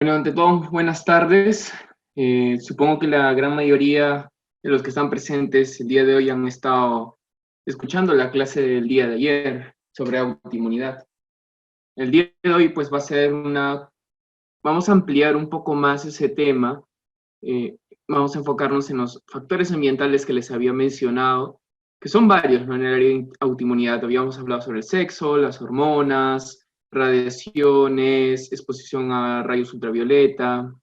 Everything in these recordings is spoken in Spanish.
Bueno, ante todo, buenas tardes. Supongo que la gran mayoría de los que están presentes el día de hoy han estado escuchando la clase del día de ayer sobre autoinmunidad. El día de hoy, pues, vamos a ampliar un poco más ese tema. eh, Vamos a enfocarnos en los factores ambientales que les había mencionado, que son varios, ¿no? En el área de autoinmunidad habíamos hablado sobre el sexo, las hormonas, radiaciones, exposición a rayos ultravioleta,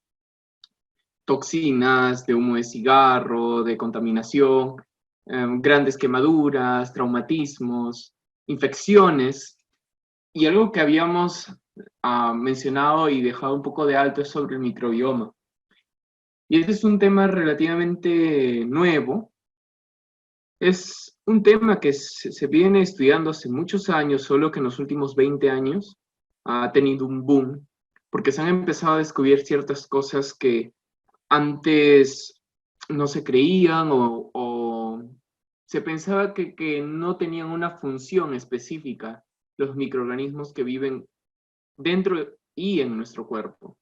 toxinas, de humo de cigarro, de contaminación, grandes quemaduras, traumatismos, infecciones. Y algo que habíamos mencionado y dejado un poco de alto es sobre el microbioma. Y este es un tema relativamente nuevo. Es un tema que se viene estudiando hace muchos años, solo que en los últimos 20 años ha tenido un boom, porque se han empezado a descubrir ciertas cosas que antes no se creían o se pensaba que no tenían una función específica los microorganismos que viven dentro y en nuestro cuerpo.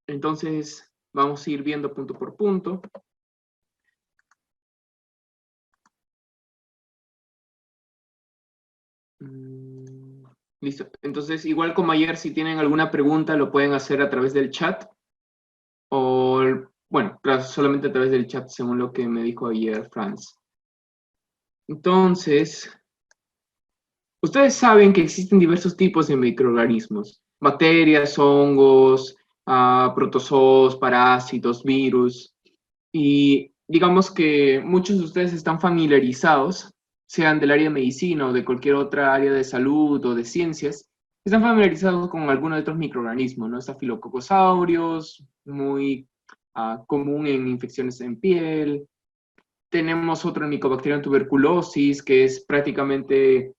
Entonces, vamos a ir viendo punto por punto. Listo. Entonces, igual como ayer, si tienen alguna pregunta, lo pueden hacer a través del chat o, bueno, claro, solamente a través del chat, según lo que me dijo ayer Franz. Entonces, ustedes saben que existen diversos tipos de microorganismos: bacterias, hongos, protozoos, parásitos, virus. Y digamos que muchos de ustedes están familiarizados, sean del área de medicina o de cualquier otra área de salud o de ciencias, están familiarizados con algunos de estos microorganismos, ¿no? Estafilococosaurios, muy común en infecciones en piel. Tenemos otro, el Mycobacterium tuberculosis, que es prácticamente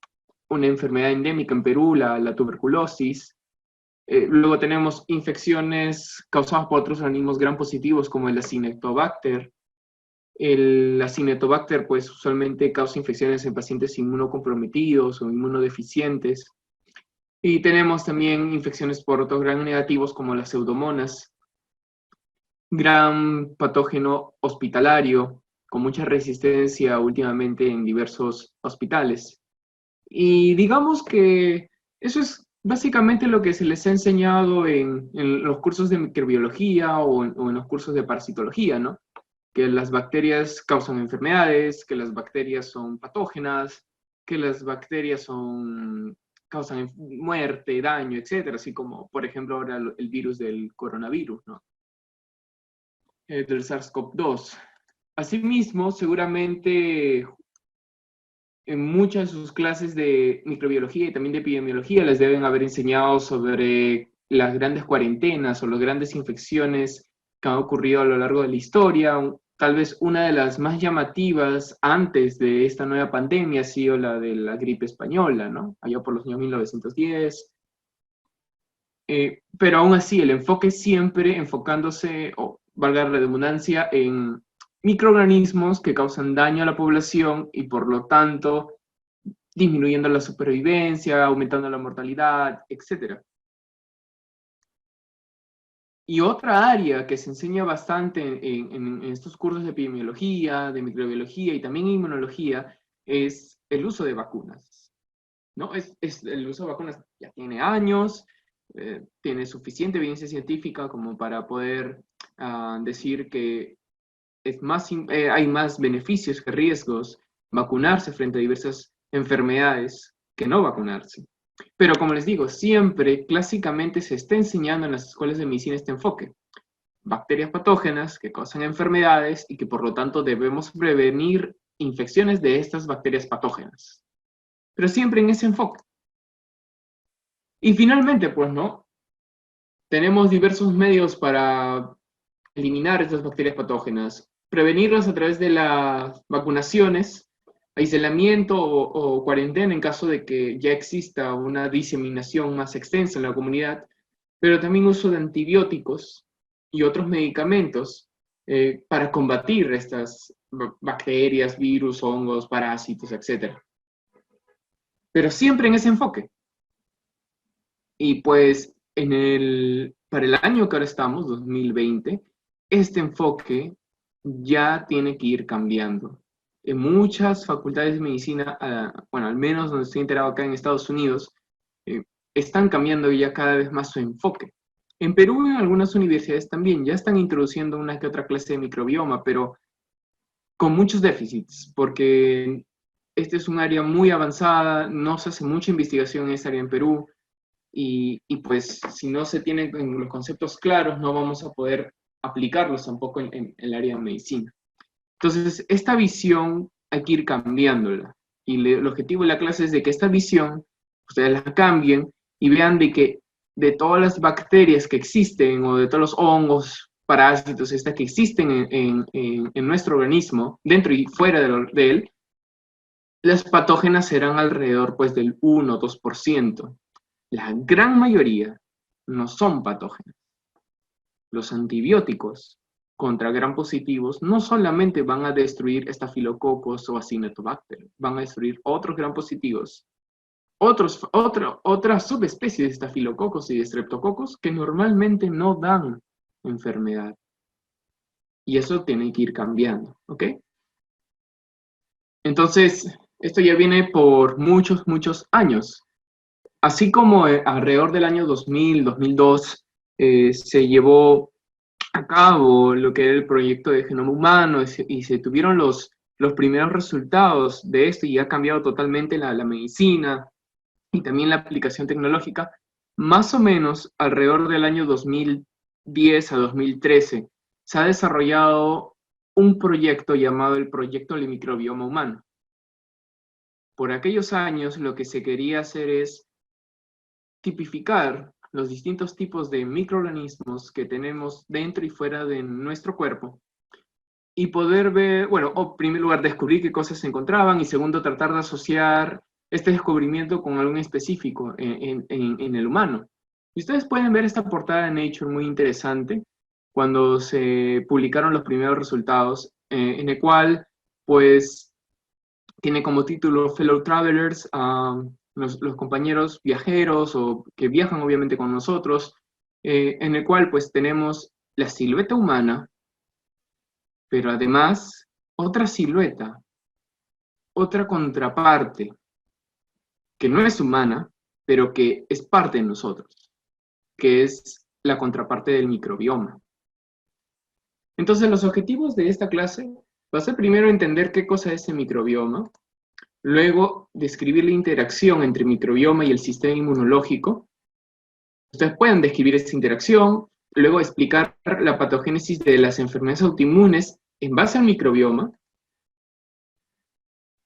una enfermedad endémica en Perú, la tuberculosis. Luego tenemos infecciones causadas por otros organismos gram positivos como el Acinetobacter. El Acinetobacter, pues, usualmente causa infecciones en pacientes inmunocomprometidos o inmunodeficientes. Y tenemos también infecciones por otros gram negativos como las pseudomonas, gran patógeno hospitalario con mucha resistencia últimamente en diversos hospitales. Y digamos que eso es básicamente lo que se les ha enseñado en los cursos de microbiología o en los cursos de parasitología, ¿no? Que las bacterias causan enfermedades, que las bacterias son patógenas, que las bacterias causan muerte, daño, etcétera, así como, por ejemplo, ahora el virus del coronavirus, ¿no? Del SARS-CoV-2. Asimismo, seguramente en muchas de sus clases de microbiología y también de epidemiología les deben haber enseñado sobre las grandes cuarentenas o las grandes infecciones que han ocurrido a lo largo de la historia. Tal vez una de las más llamativas antes de esta nueva pandemia ha sido la de la gripe española, ¿no? Allá por los años 1910. Pero aún así, el enfoque siempre enfocándose, o valga la redundancia, en microorganismos que causan daño a la población y por lo tanto disminuyendo la supervivencia, aumentando la mortalidad, etc. Y otra área que se enseña bastante en estos cursos de epidemiología, de microbiología y también inmunología es el uso de vacunas, ¿no? El uso de vacunas ya tiene años, tiene suficiente evidencia científica como para poder decir que hay más beneficios que riesgos vacunarse frente a diversas enfermedades que no vacunarse. Pero como les digo, siempre clásicamente se está enseñando en las escuelas de medicina este enfoque: bacterias patógenas que causan enfermedades y que por lo tanto debemos prevenir infecciones de estas bacterias patógenas. Pero siempre en ese enfoque. Y finalmente, pues, ¿no? Tenemos diversos medios para eliminar estas bacterias patógenas, prevenirlas a través de las vacunaciones, aislamiento o cuarentena en caso de que ya exista una diseminación más extensa en la comunidad, pero también uso de antibióticos y otros medicamentos para combatir estas bacterias, virus, hongos, parásitos, etc. Pero siempre en ese enfoque. Y pues para el año que ahora estamos, 2020, este enfoque ya tiene que ir cambiando. En muchas facultades de medicina, bueno, al menos donde estoy enterado acá en Estados Unidos, eh, están cambiando ya cada vez más su enfoque. En Perú, en algunas universidades también ya están introduciendo una que otra clase de microbioma, pero con muchos déficits, porque este es un área muy avanzada, no se hace mucha investigación en esta área en Perú, y pues si no se tienen los conceptos claros, no vamos a poder aplicarlos tampoco en el área de medicina. Entonces, esta visión hay que ir cambiándola. Y el objetivo de la clase es de que esta visión ustedes la cambien y vean de que de todas las bacterias que existen o de todos los hongos, parásitos, estas que existen en nuestro organismo, dentro y fuera de él, las patógenas serán alrededor pues del 1 o 2%. La gran mayoría no son patógenos. Los antibióticos contra gram positivos no solamente van a destruir estafilococos o acinetobacter, van a destruir otros gram positivos, otras subespecies de estafilococos y de streptococos que normalmente no dan enfermedad. Y eso tiene que ir cambiando, ¿ok? Entonces, esto ya viene por muchos, muchos años. Así como alrededor del año 2000, 2002, se llevó a cabo lo que era el proyecto de genoma humano y se tuvieron los primeros resultados de esto y ha cambiado totalmente la medicina y también la aplicación tecnológica, más o menos alrededor del año 2010 a 2013 se ha desarrollado un proyecto llamado el Proyecto del Microbioma Humano. Por aquellos años lo que se quería hacer es tipificar los distintos tipos de microorganismos que tenemos dentro y fuera de nuestro cuerpo y poder ver, bueno, en primer lugar, descubrir qué cosas se encontraban y segundo, tratar de asociar este descubrimiento con algo específico en el humano. Y ustedes pueden ver esta portada de Nature muy interesante cuando se publicaron los primeros resultados, en el cual, pues, tiene como título Fellow Travelers, los compañeros viajeros o que viajan obviamente con nosotros, en el cual pues tenemos la silueta humana, pero además otra silueta, otra contraparte, que no es humana, pero que es parte de nosotros, que es la contraparte del microbioma. Entonces los objetivos de esta clase va a ser primero entender qué cosa es el microbioma, luego describir la interacción entre el microbioma y el sistema inmunológico. Ustedes pueden describir esta interacción, luego explicar la patogénesis de las enfermedades autoinmunes en base al microbioma,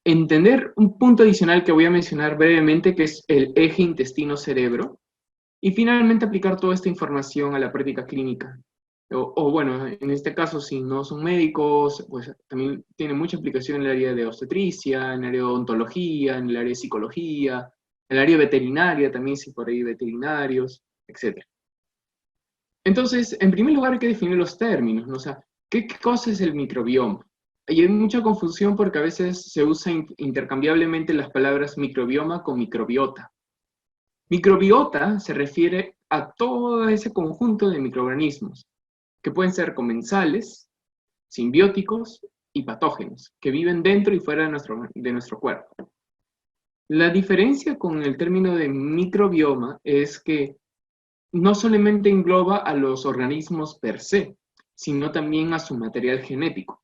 entender un punto adicional que voy a mencionar brevemente, que es el eje intestino-cerebro, y finalmente aplicar toda esta información a la práctica clínica. O bueno, en este caso, si no son médicos, pues también tiene mucha aplicación en el área de obstetricia, en el área de odontología, en el área de psicología, en el área veterinaria, también si por ahí veterinarios, etc. Entonces, en primer lugar hay que definir los términos, ¿no? O sea, ¿qué cosa es el microbioma? Y hay mucha confusión porque a veces se usan intercambiablemente las palabras microbioma con microbiota. Microbiota se refiere a todo ese conjunto de microorganismos, que pueden ser comensales, simbióticos y patógenos, que viven dentro y fuera de nuestro cuerpo. La diferencia con el término de microbioma es que no solamente engloba a los organismos per se, sino también a su material genético,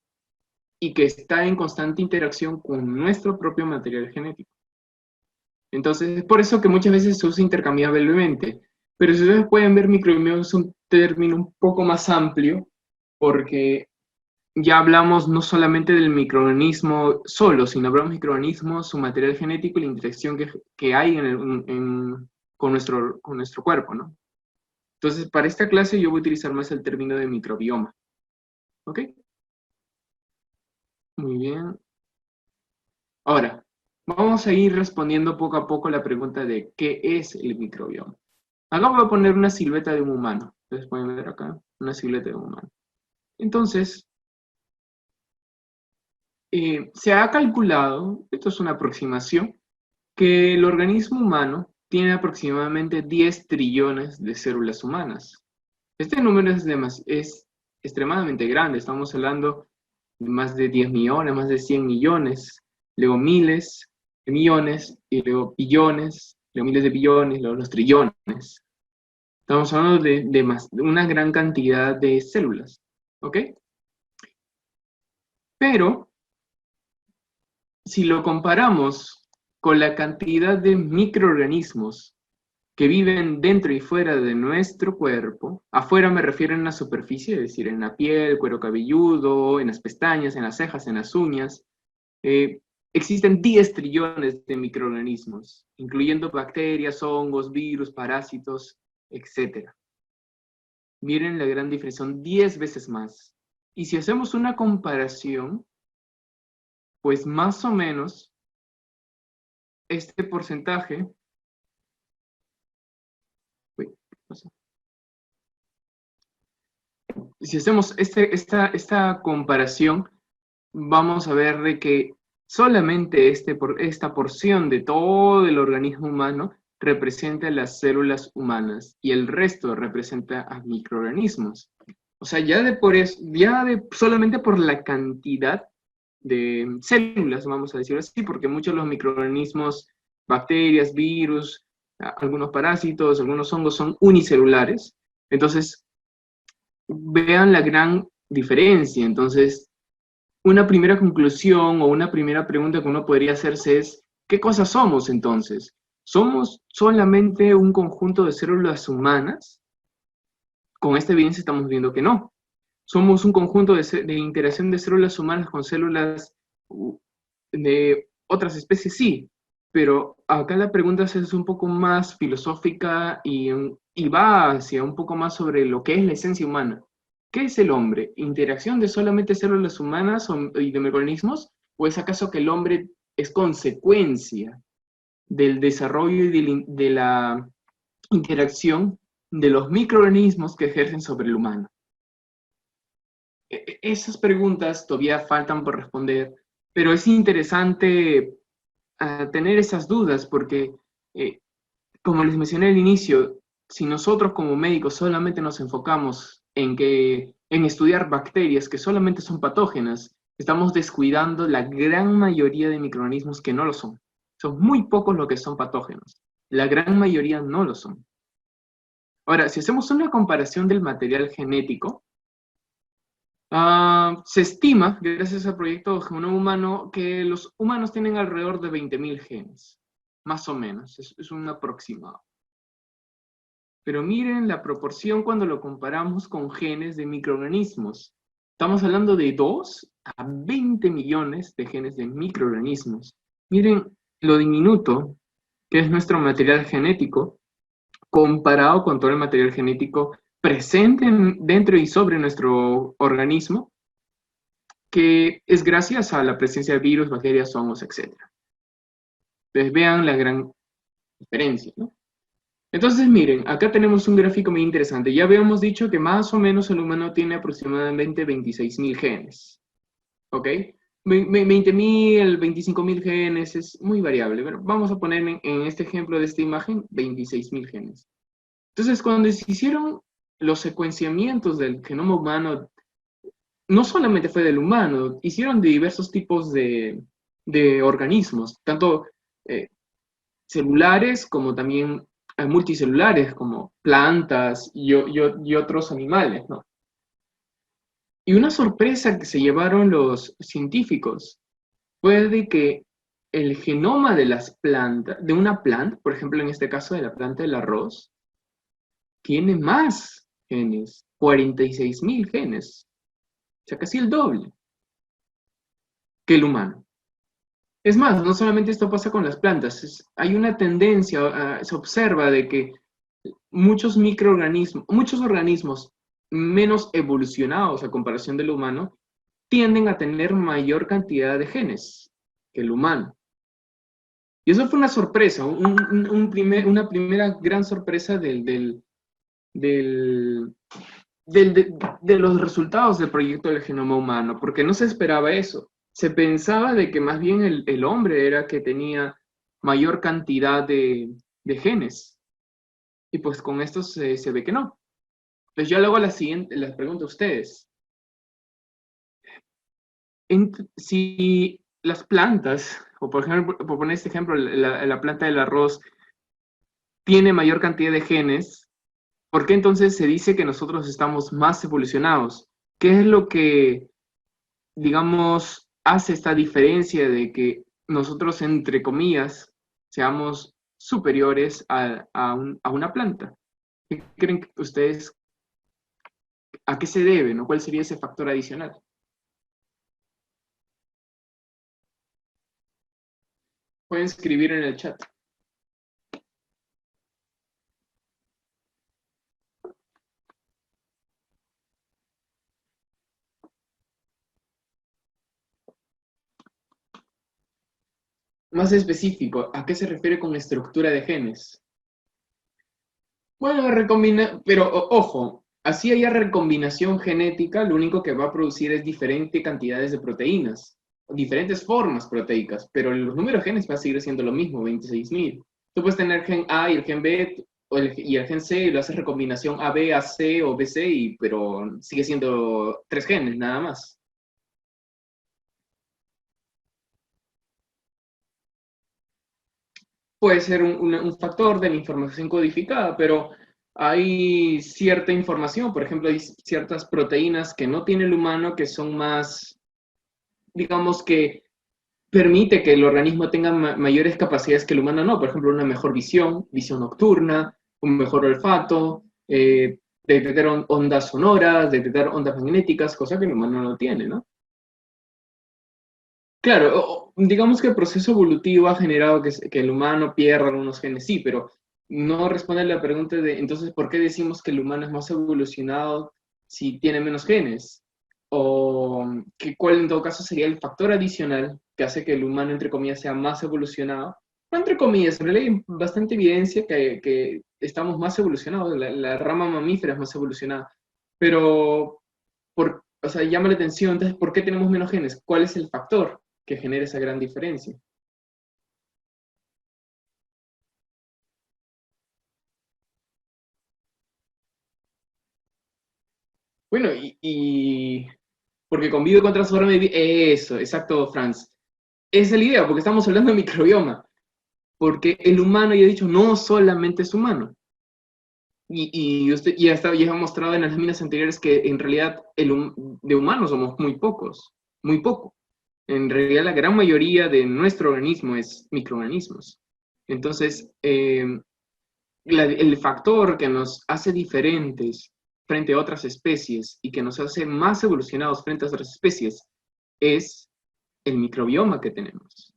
y que está en constante interacción con nuestro propio material genético. Entonces, es por eso que muchas veces se usa intercambiablemente. Pero si ustedes pueden ver, microbioma es un término un poco más amplio, porque ya hablamos no solamente del microorganismo solo, sino hablamos de microorganismos, su material genético y la interacción que hay con nuestro cuerpo, ¿no? Entonces, para esta clase yo voy a utilizar más el término de microbioma. ¿Ok? Muy bien. Ahora, vamos a ir respondiendo poco a poco la pregunta de ¿qué es el microbioma? Acá voy a poner una silueta de un humano. Ustedes pueden ver acá una silueta de un humano. Entonces, se ha calculado, esto es una aproximación, que el organismo humano tiene aproximadamente 10 trillones de células humanas. Este número es extremadamente grande, estamos hablando de más de 10 millones, más de 100 millones, luego miles de millones, y luego billones, luego miles de billones, luego los trillones. Estamos hablando de una gran cantidad de células, ¿ok? Pero, si lo comparamos con la cantidad de microorganismos que viven dentro y fuera de nuestro cuerpo, afuera me refiero en la superficie, es decir, en la piel, cuero cabelludo, en las pestañas, en las cejas, en las uñas, eh, existen 10 trillones de microorganismos, incluyendo bacterias, hongos, virus, parásitos, etc. Miren la gran diferencia, son 10 veces más. Y si hacemos una comparación, pues más o menos este porcentaje, uy, ¿qué pasó? Si hacemos esta comparación, vamos a ver de que solamente esta porción de todo el organismo humano representa las células humanas y el resto representa a microorganismos. O sea, solamente por la cantidad de células, vamos a decirlo así, porque muchos de los microorganismos, bacterias, virus, algunos parásitos, algunos hongos son unicelulares. Entonces, vean la gran diferencia. Entonces, una primera conclusión o una primera pregunta que uno podría hacerse es, ¿qué cosas somos entonces? ¿Somos solamente un conjunto de células humanas? Con esta evidencia estamos viendo que no. Somos un conjunto de interacción de células humanas con células de otras especies, sí, pero acá la pregunta es un poco más filosófica y va hacia un poco más sobre lo que es la esencia humana. ¿Qué es el hombre? ¿Interacción de solamente células humanas y de microorganismos? ¿O es acaso que el hombre es consecuencia del desarrollo y de la interacción de los microorganismos que ejercen sobre el humano? Esas preguntas todavía faltan por responder, pero es interesante tener esas dudas porque, eh, como les mencioné al inicio, si nosotros como médicos solamente nos enfocamos en estudiar bacterias que solamente son patógenas, estamos descuidando la gran mayoría de microorganismos que no lo son. Son muy pocos los que son patógenos. La gran mayoría no lo son. Ahora, si hacemos una comparación del material genético, se estima, gracias al proyecto Genoma Humano, que los humanos tienen alrededor de 20.000 genes, más o menos, es un aproximado. Pero miren la proporción cuando lo comparamos con genes de microorganismos. Estamos hablando de 2 a 20 millones de genes de microorganismos. Miren lo diminuto que es nuestro material genético comparado con todo el material genético presente dentro y sobre nuestro organismo, que es gracias a la presencia de virus, bacterias, hongos, etc. Entonces vean la gran diferencia, ¿no? Entonces miren, acá tenemos un gráfico muy interesante. Ya habíamos dicho que más o menos el humano tiene aproximadamente 26.000 genes, ¿ok? 20.000, 25.000 genes, es muy variable. Pero vamos a poner en este ejemplo de esta imagen 26.000 genes. Entonces, cuando se hicieron los secuenciamientos del genoma humano, no solamente fue del humano, hicieron de diversos tipos de organismos, tanto eh, celulares como también multicelulares, como plantas y otros animales, ¿no? Y una sorpresa que se llevaron los científicos fue de que el genoma de las plantas, de una planta, por ejemplo en este caso de la planta del arroz, tiene más genes, 46.000 genes, o sea, casi el doble que el humano. Es más, no solamente esto pasa con las plantas, hay una tendencia, se observa de que muchos organismos menos evolucionados a comparación del humano, tienden a tener mayor cantidad de genes que el humano. Y eso fue una sorpresa, una primera gran sorpresa del, de los resultados del proyecto del genoma humano, porque no se esperaba eso. Se pensaba de que más bien el hombre era que tenía mayor cantidad de genes. Y pues con esto se ve que no. Entonces yo le hago la siguiente, les pregunto a ustedes. Si las plantas, o por ejemplo, por poner este ejemplo, la planta del arroz tiene mayor cantidad de genes, ¿por qué entonces se dice que nosotros estamos más evolucionados? ¿Qué es lo que, digamos, hace esta diferencia de que nosotros, entre comillas, seamos superiores a una planta? ¿Qué creen que ustedes, a qué se debe, ¿no? ¿Cuál sería ese factor adicional? Pueden escribir en el chat. Más específico, ¿a qué se refiere con estructura de genes? Bueno, pero ojo, así haya recombinación genética, lo único que va a producir es diferentes cantidades de proteínas, diferentes formas proteicas, pero los números de genes va a seguir siendo lo mismo, 26.000. Tú puedes tener el gen A y el gen B y el gen C, y lo haces recombinación AB, AC o BC, pero sigue siendo 3 genes nada más. Puede ser un factor de la información codificada, pero hay cierta información, por ejemplo, hay ciertas proteínas que no tiene el humano que son más, digamos que permite que el organismo tenga mayores capacidades que el humano no, por ejemplo, una mejor visión, visión nocturna, un mejor olfato, detectar ondas sonoras, detectar ondas magnéticas, cosa que el humano no tiene, ¿no? Claro, digamos que el proceso evolutivo ha generado que el humano pierda algunos genes, sí, pero no responde a la pregunta de, entonces, ¿por qué decimos que el humano es más evolucionado si tiene menos genes? O cuál en todo caso sería el factor adicional que hace que el humano, entre comillas, sea más evolucionado. No entre comillas, en realidad hay bastante evidencia que estamos más evolucionados, la rama mamífera es más evolucionada, pero o sea, llama la atención, entonces, ¿por qué tenemos menos genes? ¿Cuál es el factor que genera esa gran diferencia? Bueno, porque convive con otras formas de vida. Eso, exacto, Franz. Esa es la idea, porque estamos hablando de microbioma. Porque el humano, ya he dicho, no solamente es humano. Usted ya ha mostrado en las láminas anteriores que en realidad de humanos somos muy pocos, muy poco. En realidad la gran mayoría de nuestro organismo es microorganismos. Entonces, el factor que nos hace diferentes frente a otras especies y que nos hace más evolucionados frente a otras especies es el microbioma que tenemos.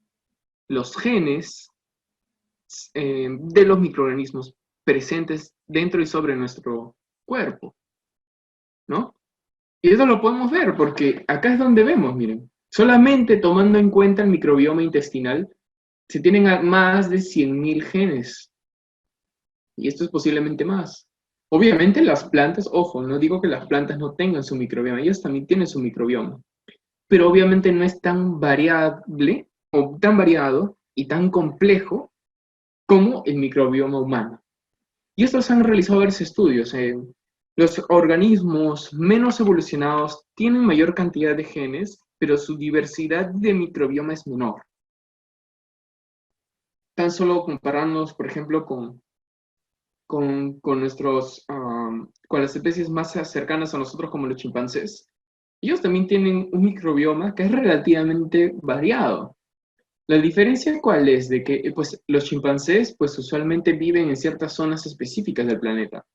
Los genes de los microorganismos presentes dentro y sobre nuestro cuerpo, ¿no? Y eso lo podemos ver porque acá es donde vemos, miren, solamente tomando en cuenta el microbioma intestinal, se tienen más de 100.000 genes. Y esto es posiblemente más. Obviamente las plantas, ojo, no digo que las plantas no tengan su microbioma, ellas también tienen su microbioma, pero obviamente no es tan variable o tan variado y tan complejo como el microbioma humano. Y estos han realizado varios estudios. Los organismos menos evolucionados tienen mayor cantidad de genes, pero su diversidad de microbioma es menor. Tan solo compararnos, por ejemplo, con las especies más cercanas a nosotros como los chimpancés, ellos también tienen un microbioma que es relativamente variado. La diferencia cuál es de que pues, los chimpancés pues usualmente viven en ciertas zonas específicas del planeta,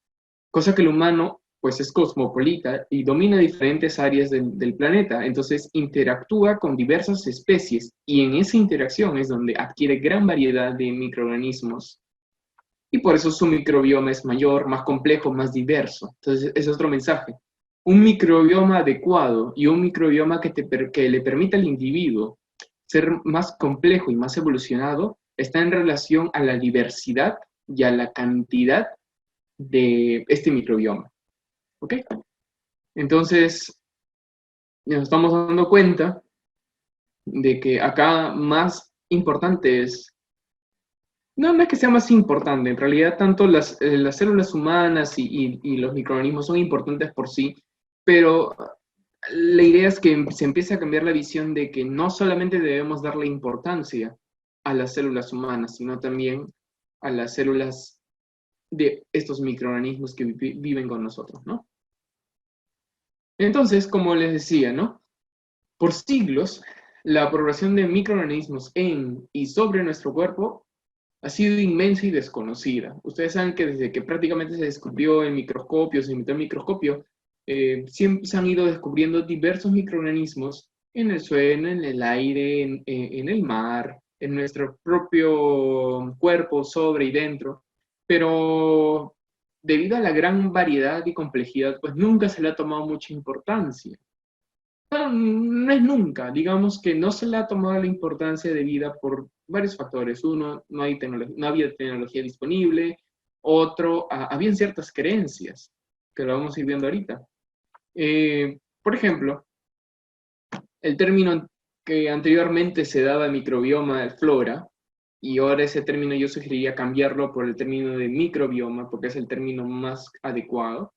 cosa que el humano pues es cosmopolita y domina diferentes áreas del planeta, entonces interactúa con diversas especies y en esa interacción es donde adquiere gran variedad de microorganismos y por eso su microbioma es mayor, más complejo, más diverso. Entonces, ese es otro mensaje. Un microbioma adecuado y un microbioma que le permita al individuo ser más complejo y más evolucionado está en relación a la diversidad y a la cantidad de este microbioma. ¿Ok? Entonces, nos estamos dando cuenta de que acá más importante es No, no es que sea más importante, en realidad tanto las células humanas y los microorganismos son importantes por sí, pero la idea es que se empiece a cambiar la visión de que no solamente debemos darle importancia a las células humanas, sino también a las células de estos microorganismos que viven con nosotros, ¿no? Entonces, como les decía, ¿no? Por siglos, la población de microorganismos en y sobre nuestro cuerpo ha sido inmensa y desconocida. Ustedes saben que desde que prácticamente se descubrió el microscopio, se inventó el microscopio, siempre se han ido descubriendo diversos microorganismos en el suelo, en el aire, en el mar, en nuestro propio cuerpo, sobre y dentro. Pero debido a la gran variedad y complejidad, pues nunca se le ha tomado mucha importancia. Bueno, no es nunca, digamos que no se le ha tomado la importancia debida por varios factores. Uno, no había tecnología disponible. Otro, habían ciertas creencias, que lo vamos a ir viendo ahorita. Por ejemplo, el término que anteriormente se daba microbioma de flora, y ahora ese término yo sugeriría cambiarlo por el término de microbioma, porque es el término más adecuado.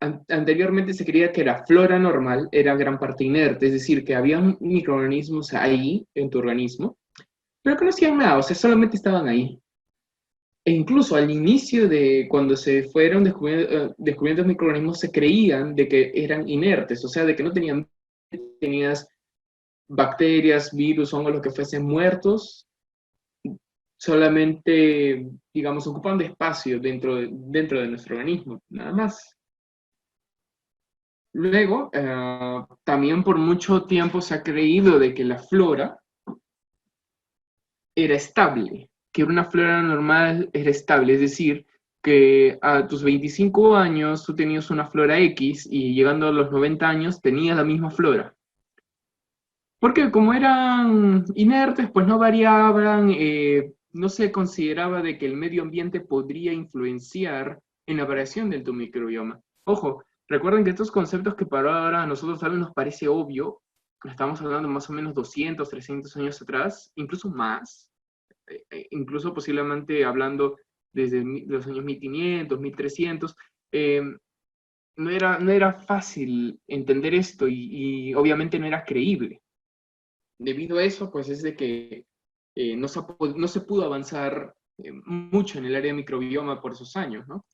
Anteriormente se creía que la flora normal era gran parte inerte, es decir, que había microorganismos ahí en tu organismo, pero que no hacían nada, o sea, solamente estaban ahí. E incluso al inicio de cuando se fueron descubriendo microorganismos, se creían de que eran inertes, o sea, de que no tenías bacterias, virus, hongos, lo que fuesen muertos, solamente, digamos, ocupan de espacio dentro de nuestro organismo, nada más. Luego, también por mucho tiempo se ha creído de que la flora era estable, que una flora normal era estable, es decir, que a tus 25 años tú tenías una flora X y llegando a los 90 años tenías la misma flora. Porque como eran inertes, pues no variaban, no se consideraba de que el medio ambiente podría influenciar en la variación de tu microbioma. Ojo, recuerden que estos conceptos que para ahora a nosotros tal vez nos parece obvio, estamos hablando más o menos 200, 300 años atrás, incluso más, incluso posiblemente hablando desde los años 1500, 1300, eh, no era fácil entender esto y obviamente no era creíble. Debido a eso, pues es de que no se pudo avanzar mucho en el área de microbioma por esos años, ¿no?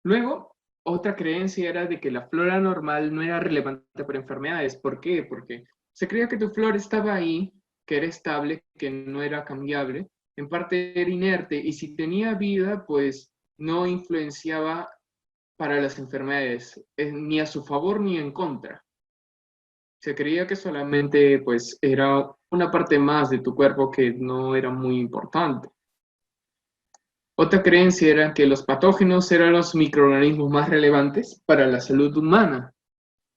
Luego, otra creencia era de que la flora normal no era relevante para enfermedades. ¿Por qué? Porque se creía que tu flora estaba ahí, que era estable, que no era cambiable, en parte era inerte, y si tenía vida, pues no influenciaba para las enfermedades, ni a su favor ni en contra. Se creía que solamente pues era una parte más de tu cuerpo que no era muy importante. Otra creencia era que los patógenos eran los microorganismos más relevantes para la salud humana.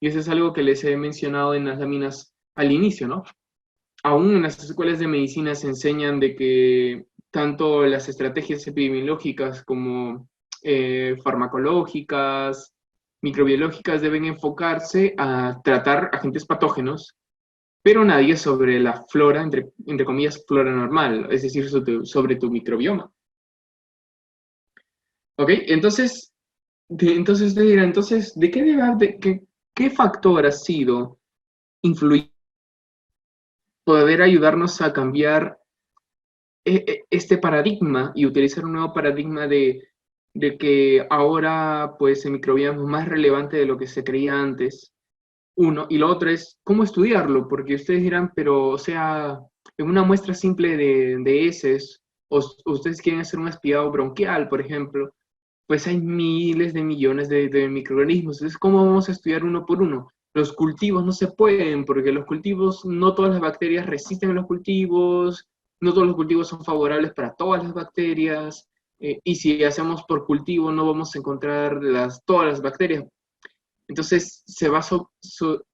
Y eso es algo que les he mencionado en las láminas al inicio, ¿no? Aún en las escuelas de medicina se enseñan de que tanto las estrategias epidemiológicas como farmacológicas, microbiológicas deben enfocarse a tratar agentes patógenos, pero nadie sobre la flora, entre comillas, flora normal, es decir, sobre tu microbioma. ¿Ok? Entonces te dirán, entonces, ¿qué factor ha sido influir, poder ayudarnos a cambiar este paradigma y utilizar un nuevo paradigma de que ahora pues el microbioma es más relevante de lo que se creía antes? Uno, y lo otro es cómo estudiarlo, porque ustedes dirán, pero o sea, en una muestra simple de heces, o ustedes quieren hacer un espiado bronquial, por ejemplo, pues hay miles de millones de microorganismos. Entonces, ¿cómo vamos a estudiar uno por uno? Los cultivos no se pueden, porque los cultivos, no todas las bacterias resisten a los cultivos, no todos los cultivos son favorables para todas las bacterias, y si hacemos por cultivo no vamos a encontrar todas las bacterias. Entonces se va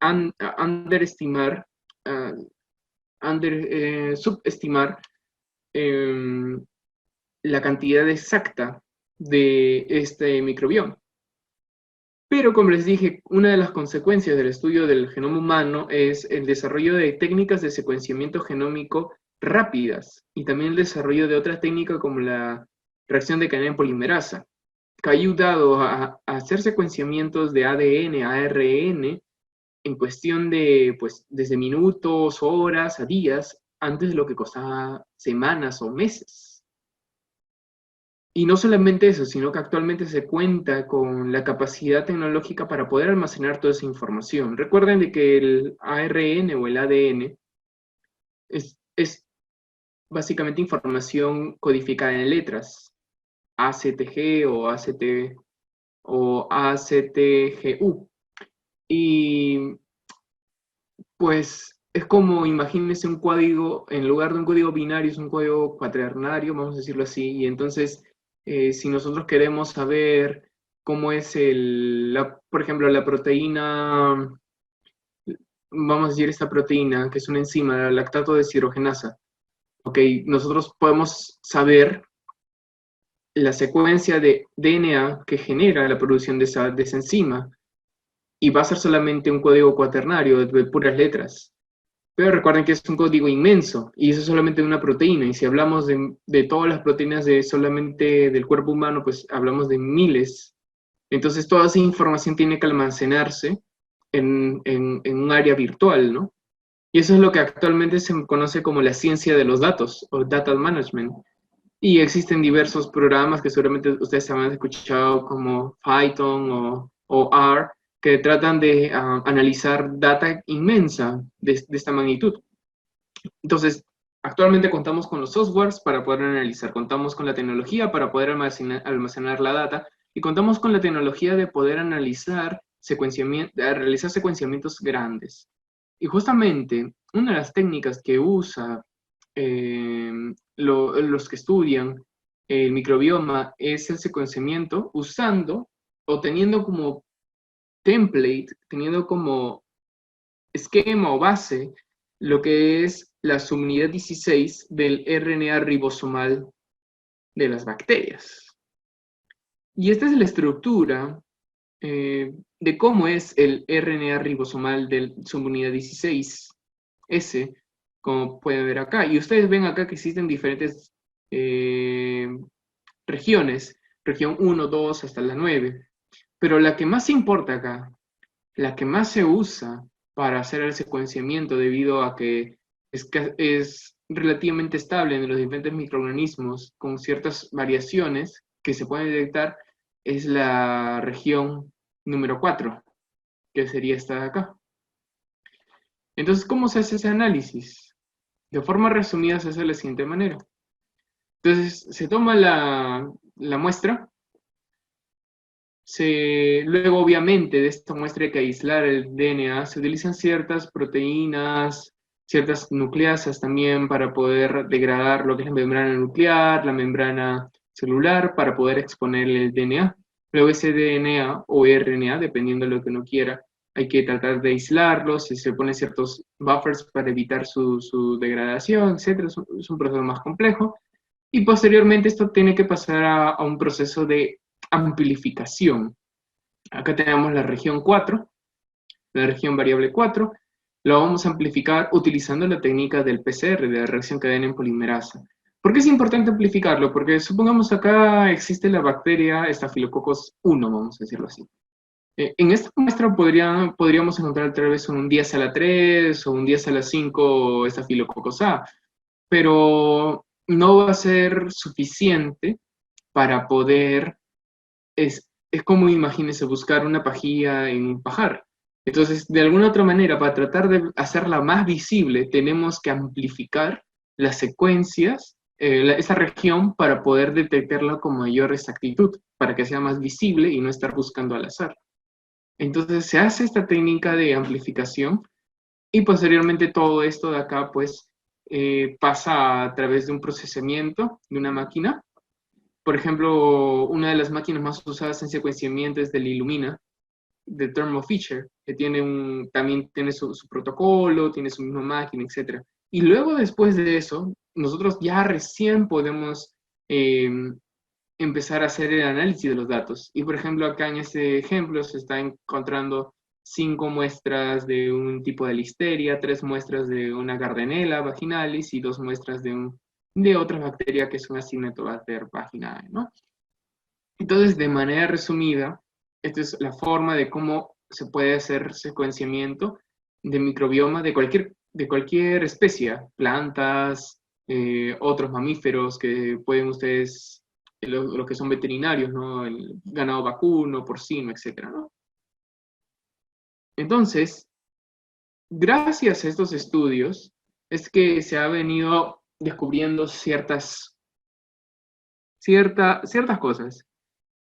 a underestimar, uh, subestimar la cantidad exacta de este microbioma. Pero como les dije, una de las consecuencias del estudio del genoma humano es el desarrollo de técnicas de secuenciamiento genómico rápidas y también el desarrollo de otras técnicas como la reacción de cadena en polimerasa, que ha ayudado a hacer secuenciamientos de ADN a ARN en cuestión de, pues, desde minutos, horas, a días, antes de lo que costaba semanas o meses. Y no solamente eso, sino que actualmente se cuenta con la capacidad tecnológica para poder almacenar toda esa información. Recuerden de que el ARN o el ADN es básicamente información codificada en letras, ACTG o ACT o ACTGU. Y pues es como, imagínense un código, en lugar de un código binario, es un código cuaternario, vamos a decirlo así, y entonces si nosotros queremos saber cómo es por ejemplo, la proteína, vamos a decir esta proteína, que es una enzima, la lactato deshidrogenasa, ok, nosotros podemos saber la secuencia de DNA que genera la producción de esa enzima, y va a ser solamente un código cuaternario de puras letras. Pero recuerden que es un código inmenso y eso es solamente de una proteína. Y si hablamos de todas las proteínas solamente del cuerpo humano, pues hablamos de miles. Entonces toda esa información tiene que almacenarse en un área virtual, ¿no? Y eso es lo que actualmente se conoce como la ciencia de los datos o data management. Y existen diversos programas que seguramente ustedes habrán escuchado como Python o R, que tratan de analizar data inmensa de esta magnitud. Entonces, actualmente contamos con los softwares para poder analizar, contamos con la tecnología para poder almacenar la data y contamos con la tecnología de poder analizar realizar secuenciamientos grandes. Y justamente una de las técnicas que usa los que estudian el microbioma es el secuenciamiento usando o teniendo como template, teniendo como esquema o base lo que es la subunidad 16 del RNA ribosomal de las bacterias. Y esta es la estructura de cómo es el RNA ribosomal del subunidad 16S, como pueden ver acá. Y ustedes ven acá que existen diferentes regiones, región 1, 2, hasta la 9. Pero la que más importa acá, la que más se usa para hacer el secuenciamiento debido a que es relativamente estable en los diferentes microorganismos con ciertas variaciones que se pueden detectar, es la región número 4, que sería esta de acá. Entonces, ¿cómo se hace ese análisis? De forma resumida se hace de la siguiente manera. Entonces, se toma la muestra, luego obviamente de esta muestra hay que aislar el DNA, se utilizan ciertas proteínas, ciertas nucleasas también para poder degradar lo que es la membrana nuclear, la membrana celular, para poder exponer el DNA. Luego ese DNA o RNA, dependiendo de lo que uno quiera, hay que tratar de aislarlos, se ponen ciertos buffers para evitar su degradación, etc. Es un proceso más complejo. Y posteriormente esto tiene que pasar a un proceso de amplificación. Acá tenemos la región 4, la región variable 4. Lo vamos a amplificar utilizando la técnica del PCR, de la reacción cadena en polimerasa. ¿Por qué es importante amplificarlo? Porque supongamos acá existe la bacteria Staphylococcus 1, vamos a decirlo así. En esta muestra podríamos encontrar tal vez un 10 a la 3 o un 10 a la 5 Staphylococcus A, pero no va a ser suficiente para poder, es como imagínense buscar una pajilla en un pajar. Entonces, de alguna otra manera, para tratar de hacerla más visible, tenemos que amplificar las secuencias, esa región, para poder detectarla con mayor exactitud, para que sea más visible y no estar buscando al azar. Entonces, se hace esta técnica de amplificación y posteriormente todo esto de acá, pues, pasa a través de un procesamiento de una máquina. Por ejemplo, una de las máquinas más usadas en secuenciamiento es del Illumina, de Thermo Fisher, que también tiene su protocolo, tiene su misma máquina, etc. Y luego, después de eso, nosotros ya recién podemos empezar a hacer el análisis de los datos. Y por ejemplo, acá en este ejemplo se está encontrando 5 muestras de un tipo de listeria, 3 muestras de una Gardnerella vaginalis y 2 muestras de otra bacteria que es una Acinetobacter vaginae, ¿no? Entonces, de manera resumida, esta es la forma de cómo se puede hacer secuenciamiento de microbioma de cualquier especie, plantas, otros mamíferos que pueden ustedes, lo que son veterinarios, ¿no? El ganado vacuno, porcino, etcétera, ¿no? Entonces, gracias a estos estudios, es que se ha venido descubriendo ciertas cosas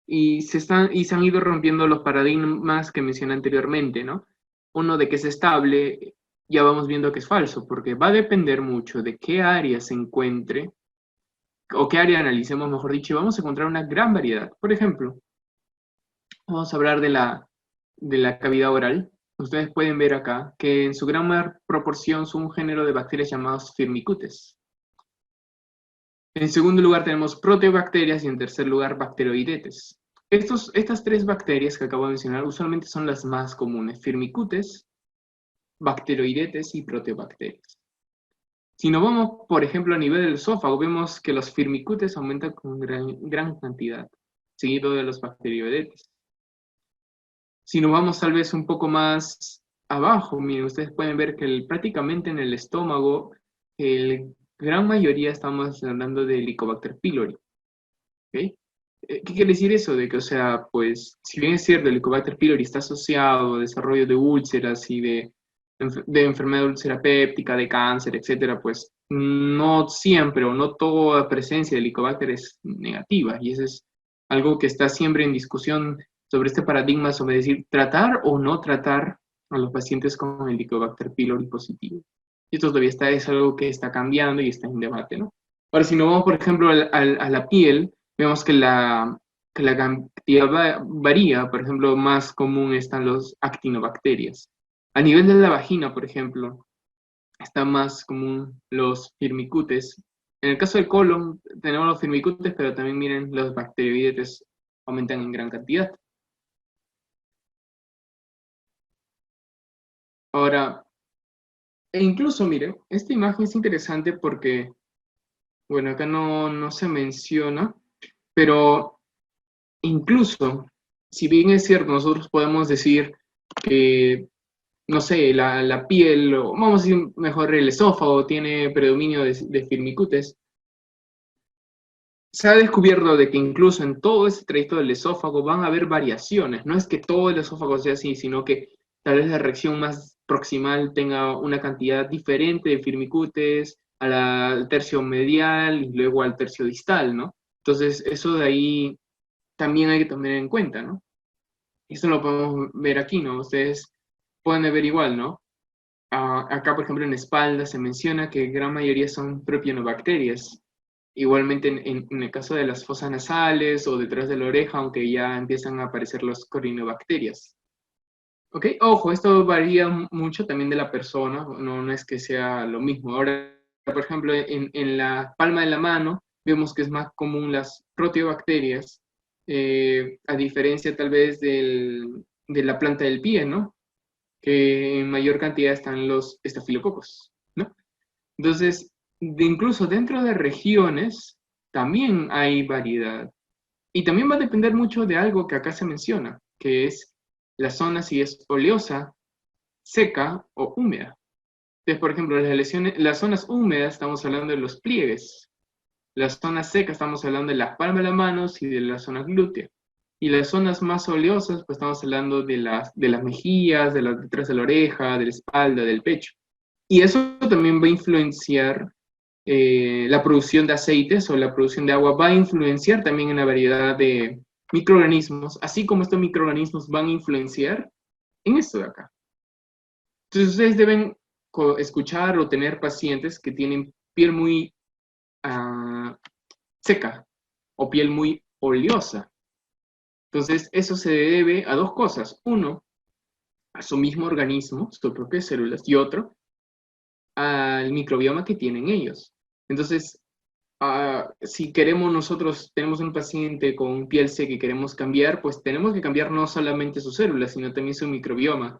y se han ido rompiendo los paradigmas que mencioné anteriormente, ¿no? Uno de que es estable, ya vamos viendo que es falso, porque va a depender mucho de qué área se encuentre, o qué área analicemos, mejor dicho, y vamos a encontrar una gran variedad. Por ejemplo, vamos a hablar de la cavidad oral. Ustedes pueden ver acá que en su gran proporción son un género de bacterias llamados Firmicutes. En segundo lugar tenemos proteobacterias y en tercer lugar bacteroidetes. Estas 3 bacterias que acabo de mencionar usualmente son las más comunes: Firmicutes, bacteroidetes y proteobacterias. Si nos vamos, por ejemplo, a nivel del esófago, vemos que los Firmicutes aumentan con gran cantidad, seguido de los bacteroidetes. Si nos vamos tal vez un poco más abajo, miren, ustedes pueden ver que prácticamente en el estómago, la gran mayoría estamos hablando de Helicobacter pylori. ¿Okay? ¿Qué quiere decir eso? De que, o sea, pues, si bien es cierto, el Helicobacter pylori está asociado a desarrollo de úlceras y de enfermedad de úlcera péptica, de cáncer, etcétera, pues no siempre o no toda presencia de Helicobacter es negativa. Y eso es algo que está siempre en discusión sobre este paradigma sobre decir tratar o no tratar a los pacientes con Helicobacter pylori positivo. Y esto todavía es algo que está cambiando y está en debate, ¿no? Ahora, si nos vamos, por ejemplo, a la piel, vemos que la cantidad varía. Por ejemplo, más común están los actinobacterias. A nivel de la vagina, por ejemplo, está más común los firmicutes. En el caso del colon, tenemos los firmicutes, pero también miren, los bacteroidetes aumentan en gran cantidad. Ahora, e incluso, miren, esta imagen es interesante porque, bueno, acá no se menciona, pero incluso, si bien es cierto, nosotros podemos decir que, no sé, la piel, o vamos a decir mejor el esófago, tiene predominio de firmicutes, se ha descubierto de que incluso en todo ese trayecto del esófago van a haber variaciones. No es que todo el esófago sea así, sino que tal vez la reacción más proximal tenga una cantidad diferente de firmicutes al tercio medial y luego al tercio distal, ¿no? Entonces, eso de ahí también hay que tener en cuenta, ¿no? Esto lo podemos ver aquí, ¿no? Ustedes pueden ver igual, ¿no? Acá, por ejemplo, en espalda se menciona que gran mayoría son propionobacterias. Igualmente en el caso de las fosas nasales o detrás de la oreja, aunque ya empiezan a aparecer los corinobacterias. ¿Ok? Ojo, esto varía mucho también de la persona, no es que sea lo mismo. Ahora, por ejemplo, en la palma de la mano vemos que es más común las proteobacterias, a diferencia tal vez de la planta del pie, ¿no? Que en mayor cantidad están los estafilococos, ¿no? Entonces, incluso dentro de regiones también hay variedad. Y también va a depender mucho de algo que acá se menciona, que es la zona si es oleosa, seca o húmeda. Entonces, por ejemplo, las zonas húmedas estamos hablando de los pliegues. Las zonas secas estamos hablando de las palmas de las manos y de la zona glútea. Y las zonas más oleosas, pues estamos hablando de las mejillas, detrás de la oreja, de la espalda, del pecho. Y eso también va a influenciar la producción de aceites o la producción de agua, va a influenciar también en la variedad de microorganismos, así como estos microorganismos van a influenciar en esto de acá. Entonces ustedes deben escuchar o tener pacientes que tienen piel muy seca o piel muy oleosa. Entonces eso se debe a 2 cosas. Uno, a su mismo organismo, sus propias células, y otro, al microbioma que tienen ellos. Entonces, si queremos nosotros, tenemos un paciente con piel seca y queremos cambiar, pues tenemos que cambiar no solamente sus células, sino también su microbioma.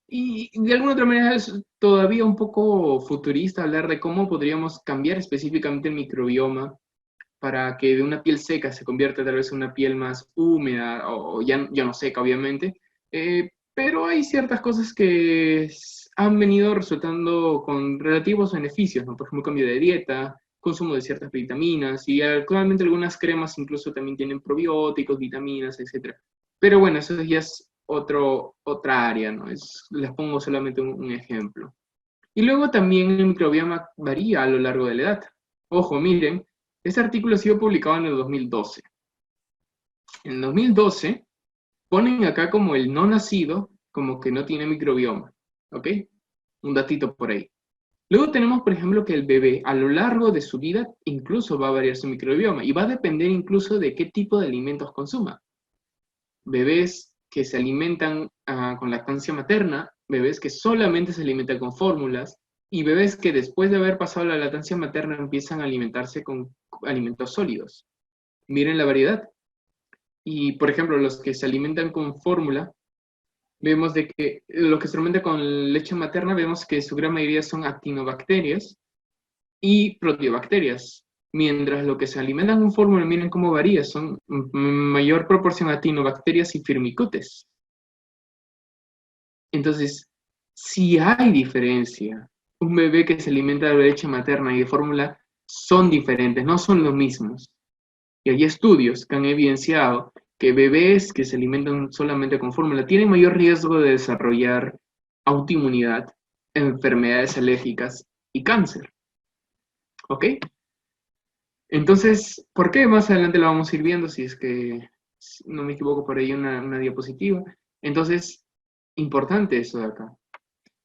Y de alguna otra manera es todavía un poco futurista hablar de cómo podríamos cambiar específicamente el microbioma para que de una piel seca se convierta tal vez en una piel más húmeda o ya no seca, obviamente. Pero hay ciertas cosas que han venido resultando con relativos beneficios, ¿no? Por ejemplo, cambio de dieta, consumo de ciertas vitaminas y actualmente algunas cremas incluso también tienen probióticos, vitaminas, etcétera. Pero bueno, eso ya es otra área, ¿no? Les pongo solamente un ejemplo. Y luego también el microbioma varía a lo largo de la edad. Ojo, miren, este artículo ha sido publicado en el 2012. En el 2012 ponen acá como el no nacido, como que no tiene microbioma, ¿ok? Un datito por ahí. Luego tenemos, por ejemplo, que el bebé a lo largo de su vida incluso va a variar su microbioma y va a depender incluso de qué tipo de alimentos consuma. Bebés que se alimentan con lactancia materna, bebés que solamente se alimentan con fórmulas y bebés que después de haber pasado la lactancia materna empiezan a alimentarse con alimentos sólidos. Miren la variedad. Y, por ejemplo, los que se alimentan con fórmula, vemos de que los que se alimentan con leche materna, vemos que su gran mayoría son actinobacterias y proteobacterias. Mientras lo que se alimentan con fórmula, miren cómo varía, son mayor proporción actinobacterias y firmicutes. Entonces, si hay diferencia. Un bebé que se alimenta de leche materna y de fórmula son diferentes, no son los mismos. Y hay estudios que han evidenciado que bebés que se alimentan solamente con fórmula tienen mayor riesgo de desarrollar autoinmunidad, enfermedades alérgicas y cáncer. ¿Ok? Entonces, ¿por qué? Más adelante lo vamos a ir viendo, si es que no me equivoco por ahí una diapositiva. Entonces, importante eso de acá.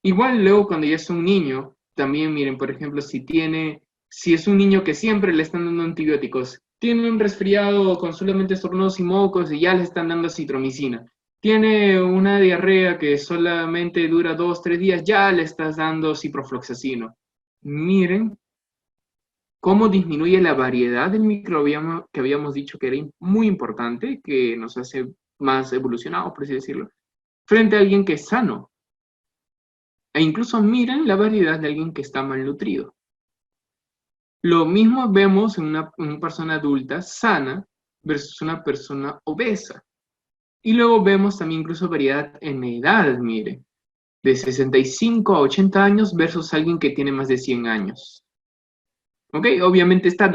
Igual luego cuando ya es un niño, también miren, por ejemplo, si es un niño que siempre le están dando antibióticos, tiene un resfriado con solamente estornudos y mocos y ya le están dando citromicina. Tiene una diarrea que solamente dura 2, 3 días, ya le estás dando ciprofloxacino. Miren cómo disminuye la variedad del microbioma que habíamos dicho que era muy importante, que nos hace más evolucionados, por así decirlo, frente a alguien que es sano. E incluso miren la variedad de alguien que está malnutrido. Lo mismo vemos en una persona adulta sana versus una persona obesa. Y luego vemos también incluso variedad en edad, miren, de 65 a 80 años versus alguien que tiene más de 100 años. ¿Ok? Obviamente esta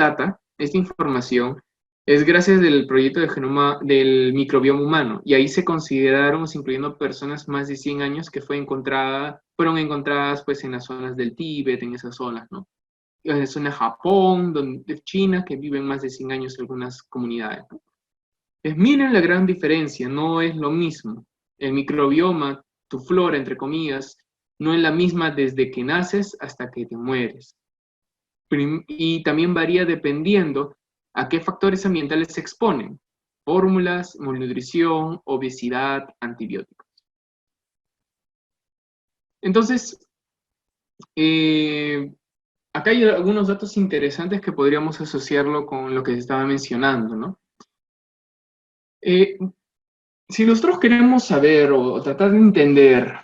información, es gracias al proyecto de genoma del microbioma humano, y ahí se consideraron, incluyendo personas más de 100 años que fueron encontradas pues en las zonas del Tíbet, en esas zonas, ¿no? En la zona de Japón, de China, que viven más de 100 años algunas comunidades, ¿no? Pues miren la gran diferencia, no es lo mismo. El microbioma, tu flora, entre comillas, no es la misma desde que naces hasta que te mueres. Y también varía dependiendo a qué factores ambientales se exponen: fórmulas, malnutrición, obesidad, antibióticos. Entonces, acá hay algunos datos interesantes que podríamos asociarlo con lo que se estaba mencionando, ¿no? Si nosotros queremos saber o tratar de entender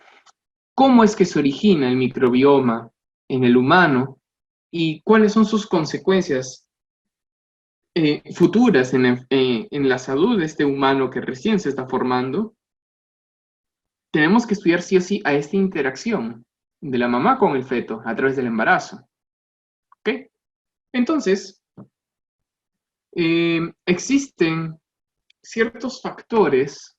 cómo es que se origina el microbioma en el humano y cuáles son sus consecuencias futuras en la salud de este humano que recién se está formando, tenemos que estudiar sí o sí a esta interacción de la mamá con el feto a través del embarazo. ¿Ok? Entonces, existen ciertos factores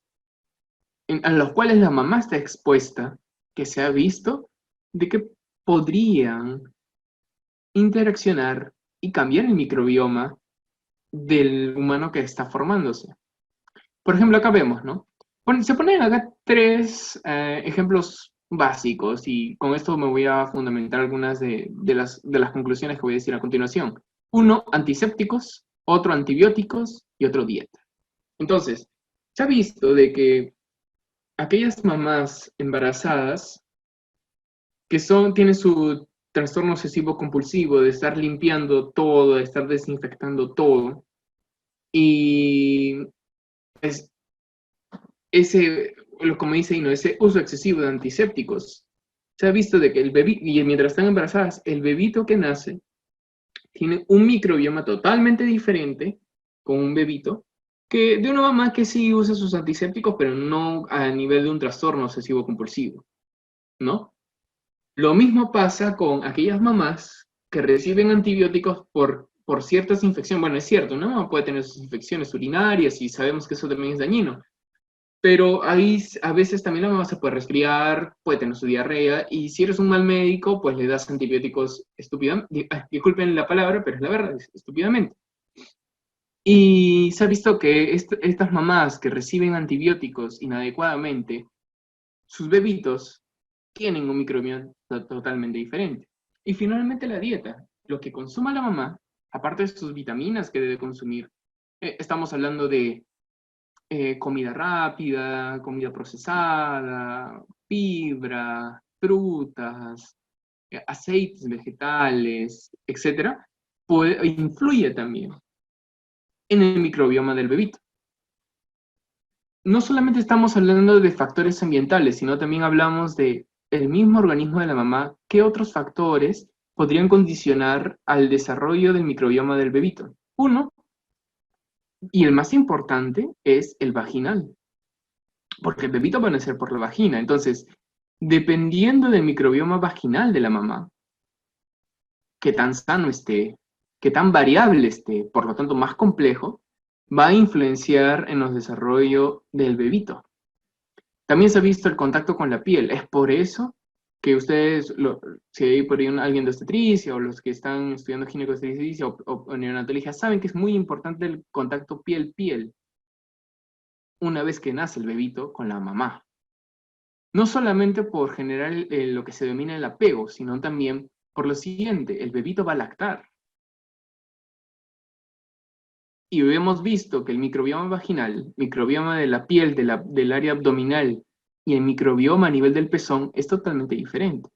a los cuales la mamá está expuesta, que se ha visto, de que podrían interaccionar y cambiar el microbioma del humano que está formándose. Por ejemplo, acá vemos, ¿no? Se ponen acá tres ejemplos básicos y con esto me voy a fundamentar algunas de las conclusiones que voy a decir a continuación. Uno, antisépticos; otro, antibióticos; y otro, dieta. Entonces, se ha visto de que aquellas mamás embarazadas que tienen su trastorno obsesivo compulsivo, de estar limpiando todo, de estar desinfectando todo. Y pues, como dice Ino, ese uso excesivo de antisépticos. Se ha visto de que el bebé, y mientras están embarazadas, el bebito que nace tiene un microbioma totalmente diferente con un bebito que de una mamá que sí usa sus antisépticos, pero no a nivel de un trastorno obsesivo compulsivo, ¿no? Lo mismo pasa con aquellas mamás que reciben antibióticos por ciertas infecciones. Bueno, es cierto, una mamá puede tener sus infecciones urinarias y sabemos que eso también es dañino, pero ahí a veces también la mamá se puede resfriar, puede tener su diarrea, y si eres un mal médico, pues le das antibióticos estúpidamente. Disculpen la palabra, pero es la verdad, estúpidamente. Y se ha visto que estas mamás que reciben antibióticos inadecuadamente, sus bebitos tienen un microbioma totalmente diferente. Y finalmente la dieta, lo que consuma la mamá, aparte de sus vitaminas que debe consumir, estamos hablando de comida rápida, comida procesada, fibra, frutas, aceites vegetales, etcétera, influye también en el microbioma del bebito. No solamente estamos hablando de factores ambientales, sino también hablamos de el mismo organismo de la mamá, qué otros factores podrían condicionar al desarrollo del microbioma del bebito. Uno, y el más importante, es el vaginal, porque el bebito va a nacer por la vagina. Entonces, dependiendo del microbioma vaginal de la mamá, qué tan sano esté, qué tan variable esté, por lo tanto más complejo, va a influenciar en el desarrollo del bebito. También se ha visto el contacto con la piel. Es por eso que ustedes, si hay por ahí alguien de obstetricia o los que están estudiando ginecobstetricia o neonatología, saben que es muy importante el contacto piel-piel una vez que nace el bebito con la mamá. No solamente por generar lo que se denomina el apego, sino también por lo siguiente, el bebito va a lactar. Y hemos visto que el microbioma vaginal, microbioma de la piel, del área abdominal y el microbioma a nivel del pezón es totalmente diferente.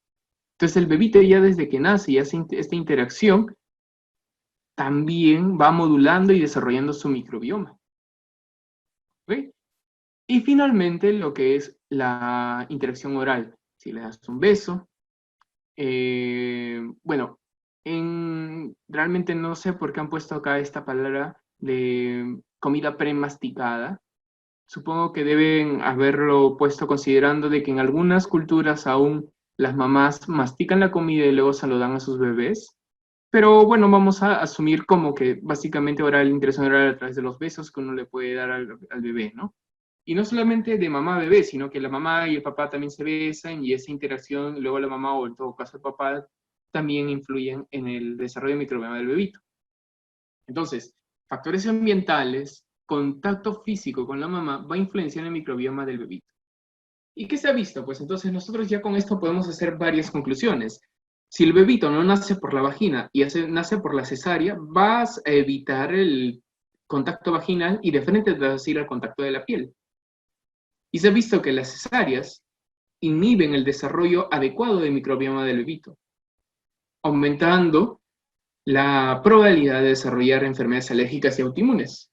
Entonces el bebito ya desde que nace y hace esta interacción, también va modulando y desarrollando su microbioma. ¿Okay? Y finalmente lo que es la interacción oral. Si le das un beso, bueno, realmente no sé por qué han puesto acá esta palabra de comida premasticada. Supongo que deben haberlo puesto considerando de que en algunas culturas aún las mamás mastican la comida y luego se lo dan a sus bebés. Pero bueno, vamos a asumir como que básicamente oral, interacción oral a través de los besos que uno le puede dar al bebé, ¿no? Y no solamente de mamá a bebé, sino que la mamá y el papá también se besan y esa interacción, luego la mamá o en todo caso el papá, también influyen en el desarrollo microbioma del bebito. Entonces, factores ambientales, contacto físico con la mamá va a influenciar el microbioma del bebito. ¿Y qué se ha visto? Pues entonces nosotros ya con esto podemos hacer varias conclusiones. Si el bebito no nace por la vagina y nace por la cesárea, vas a evitar el contacto vaginal y de frente te vas a ir al contacto de la piel. Y se ha visto que las cesáreas inhiben el desarrollo adecuado del microbioma del bebito, aumentando la probabilidad de desarrollar enfermedades alérgicas y autoinmunes.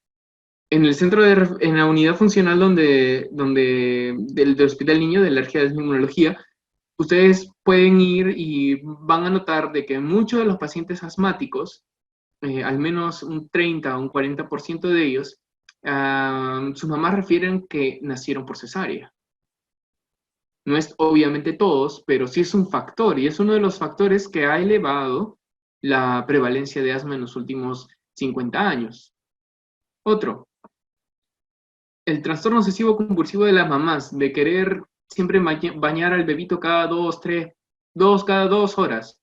En el centro en la unidad funcional del Hospital Niño de Alergia de Inmunología, ustedes pueden ir y van a notar de que muchos de los pacientes asmáticos, al menos un 30 o un 40% de ellos, sus mamás refieren que nacieron por cesárea. No es obviamente todos, pero sí es un factor y es uno de los factores que ha elevado la prevalencia de asma en los últimos 50 años. Otro, el trastorno obsesivo compulsivo de las mamás, de querer siempre bañar al bebito cada cada 2 horas.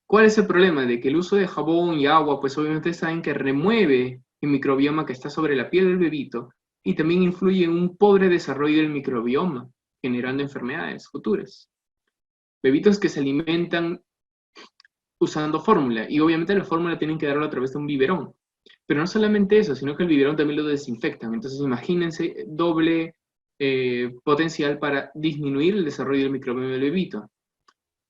¿Cuál es el problema? De que el uso de jabón y agua, pues obviamente saben que remueve el microbioma que está sobre la piel del bebito y también influye en un pobre desarrollo del microbioma, generando enfermedades futuras. Bebitos que se alimentan usando fórmula, y obviamente la fórmula tienen que darlo a través de un biberón. Pero no solamente eso, sino que el biberón también lo desinfectan. Entonces imagínense doble potencial para disminuir el desarrollo del microbioma del bebito.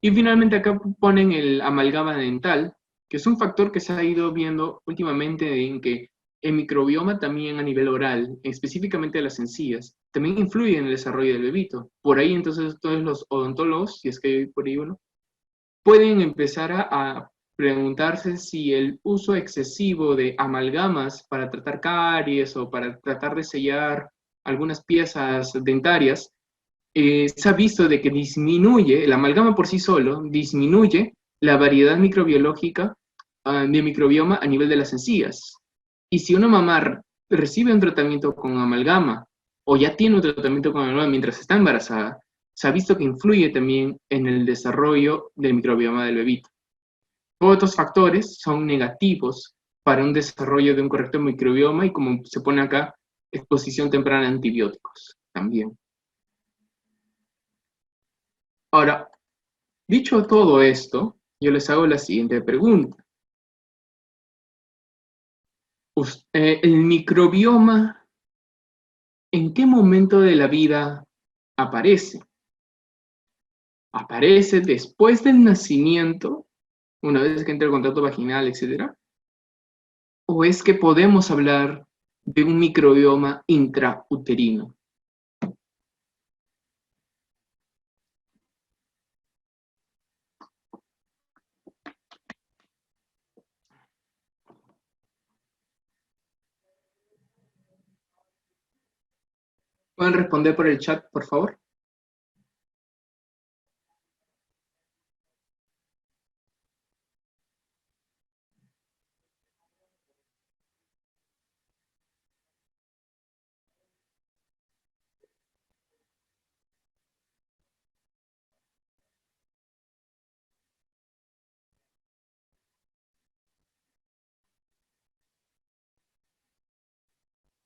Y finalmente acá ponen el amalgama dental, que es un factor que se ha ido viendo últimamente en que el microbioma también a nivel oral, específicamente de las encías, también influye en el desarrollo del bebito. Por ahí entonces todos los odontólogos, si es que hay por ahí uno, pueden empezar a preguntarse si el uso excesivo de amalgamas para tratar caries o para tratar de sellar algunas piezas dentarias, se ha visto de que disminuye, el amalgama por sí solo, disminuye la variedad microbiológica de microbioma a nivel de las encías. Y si una mamá recibe un tratamiento con amalgama o ya tiene un tratamiento con amalgama mientras está embarazada, se ha visto que influye también en el desarrollo del microbioma del bebito. Todos estos factores son negativos para un desarrollo de un correcto microbioma y como se pone acá, exposición temprana a antibióticos también. Ahora, dicho todo esto, yo les hago la siguiente pregunta. ¿El microbioma en qué momento de la vida aparece? ¿Aparece después del nacimiento, una vez que entra el contacto vaginal, etcétera? ¿O es que podemos hablar de un microbioma intrauterino? ¿Pueden responder por el chat, por favor?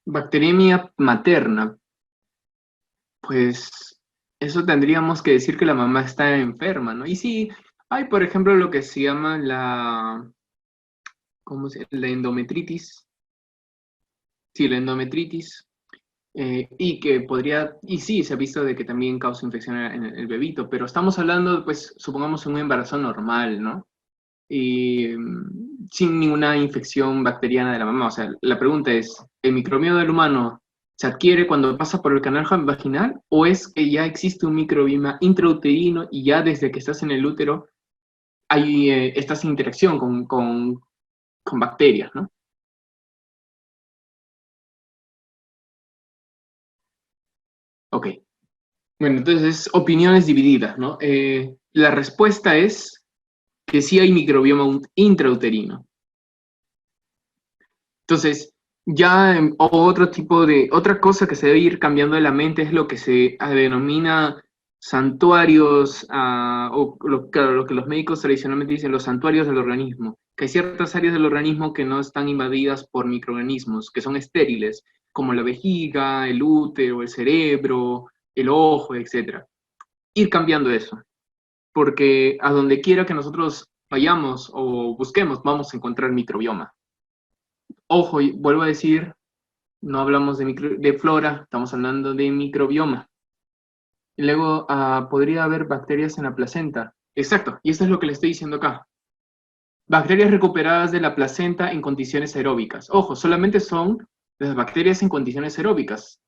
Bacteriemia materna, pues eso tendríamos que decir que la mamá está enferma, ¿no? Y sí, hay, por ejemplo, lo que se llama ¿cómo la endometritis. Sí, la endometritis. Y que podría, y sí, se ha visto de que también causa infección en el bebito, pero estamos hablando, pues, supongamos un embarazo normal, ¿no? Y sin ninguna infección bacteriana de la mamá. O sea, la pregunta es, ¿el microbioma del humano se adquiere cuando pasa por el canal vaginal o es que ya existe un microbioma intrauterino y ya desde que estás en el útero hay esta interacción con bacterias, ¿no? Ok. Bueno, entonces, opiniones divididas, ¿no? La respuesta es que sí hay microbioma intrauterino. Entonces, ya otro tipo de, otra cosa que se debe ir cambiando de la mente es lo que se denomina santuarios, o claro, lo que los médicos tradicionalmente dicen, los santuarios del organismo, que hay ciertas áreas del organismo que no están invadidas por microorganismos, que son estériles, como la vejiga, el útero, el cerebro, el ojo, etc. Ir cambiando eso, porque a donde quiera que nosotros vayamos o busquemos, vamos a encontrar microbioma. Ojo, y vuelvo a decir, no hablamos de flora, estamos hablando de microbioma. Y luego podría haber bacterias en la placenta. Exacto, y eso es lo que le estoy diciendo acá. Bacterias recuperadas de la placenta en condiciones aeróbicas. Ojo, solamente son las bacterias en condiciones aeróbicas.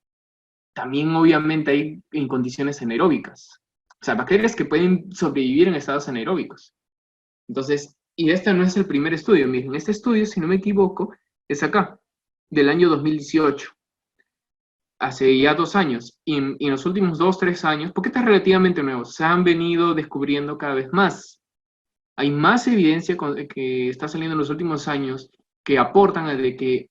También obviamente hay en condiciones anaeróbicas. O sea, bacterias que pueden sobrevivir en estados anaeróbicos. Entonces, y este no es el primer estudio. Miren, este estudio, si no me equivoco, es acá, del año 2018, hace ya 2 años. Y en los últimos 2, 3 años, porque está relativamente nuevo, se han venido descubriendo cada vez más. Hay más evidencia que está saliendo en los últimos años que aportan a de que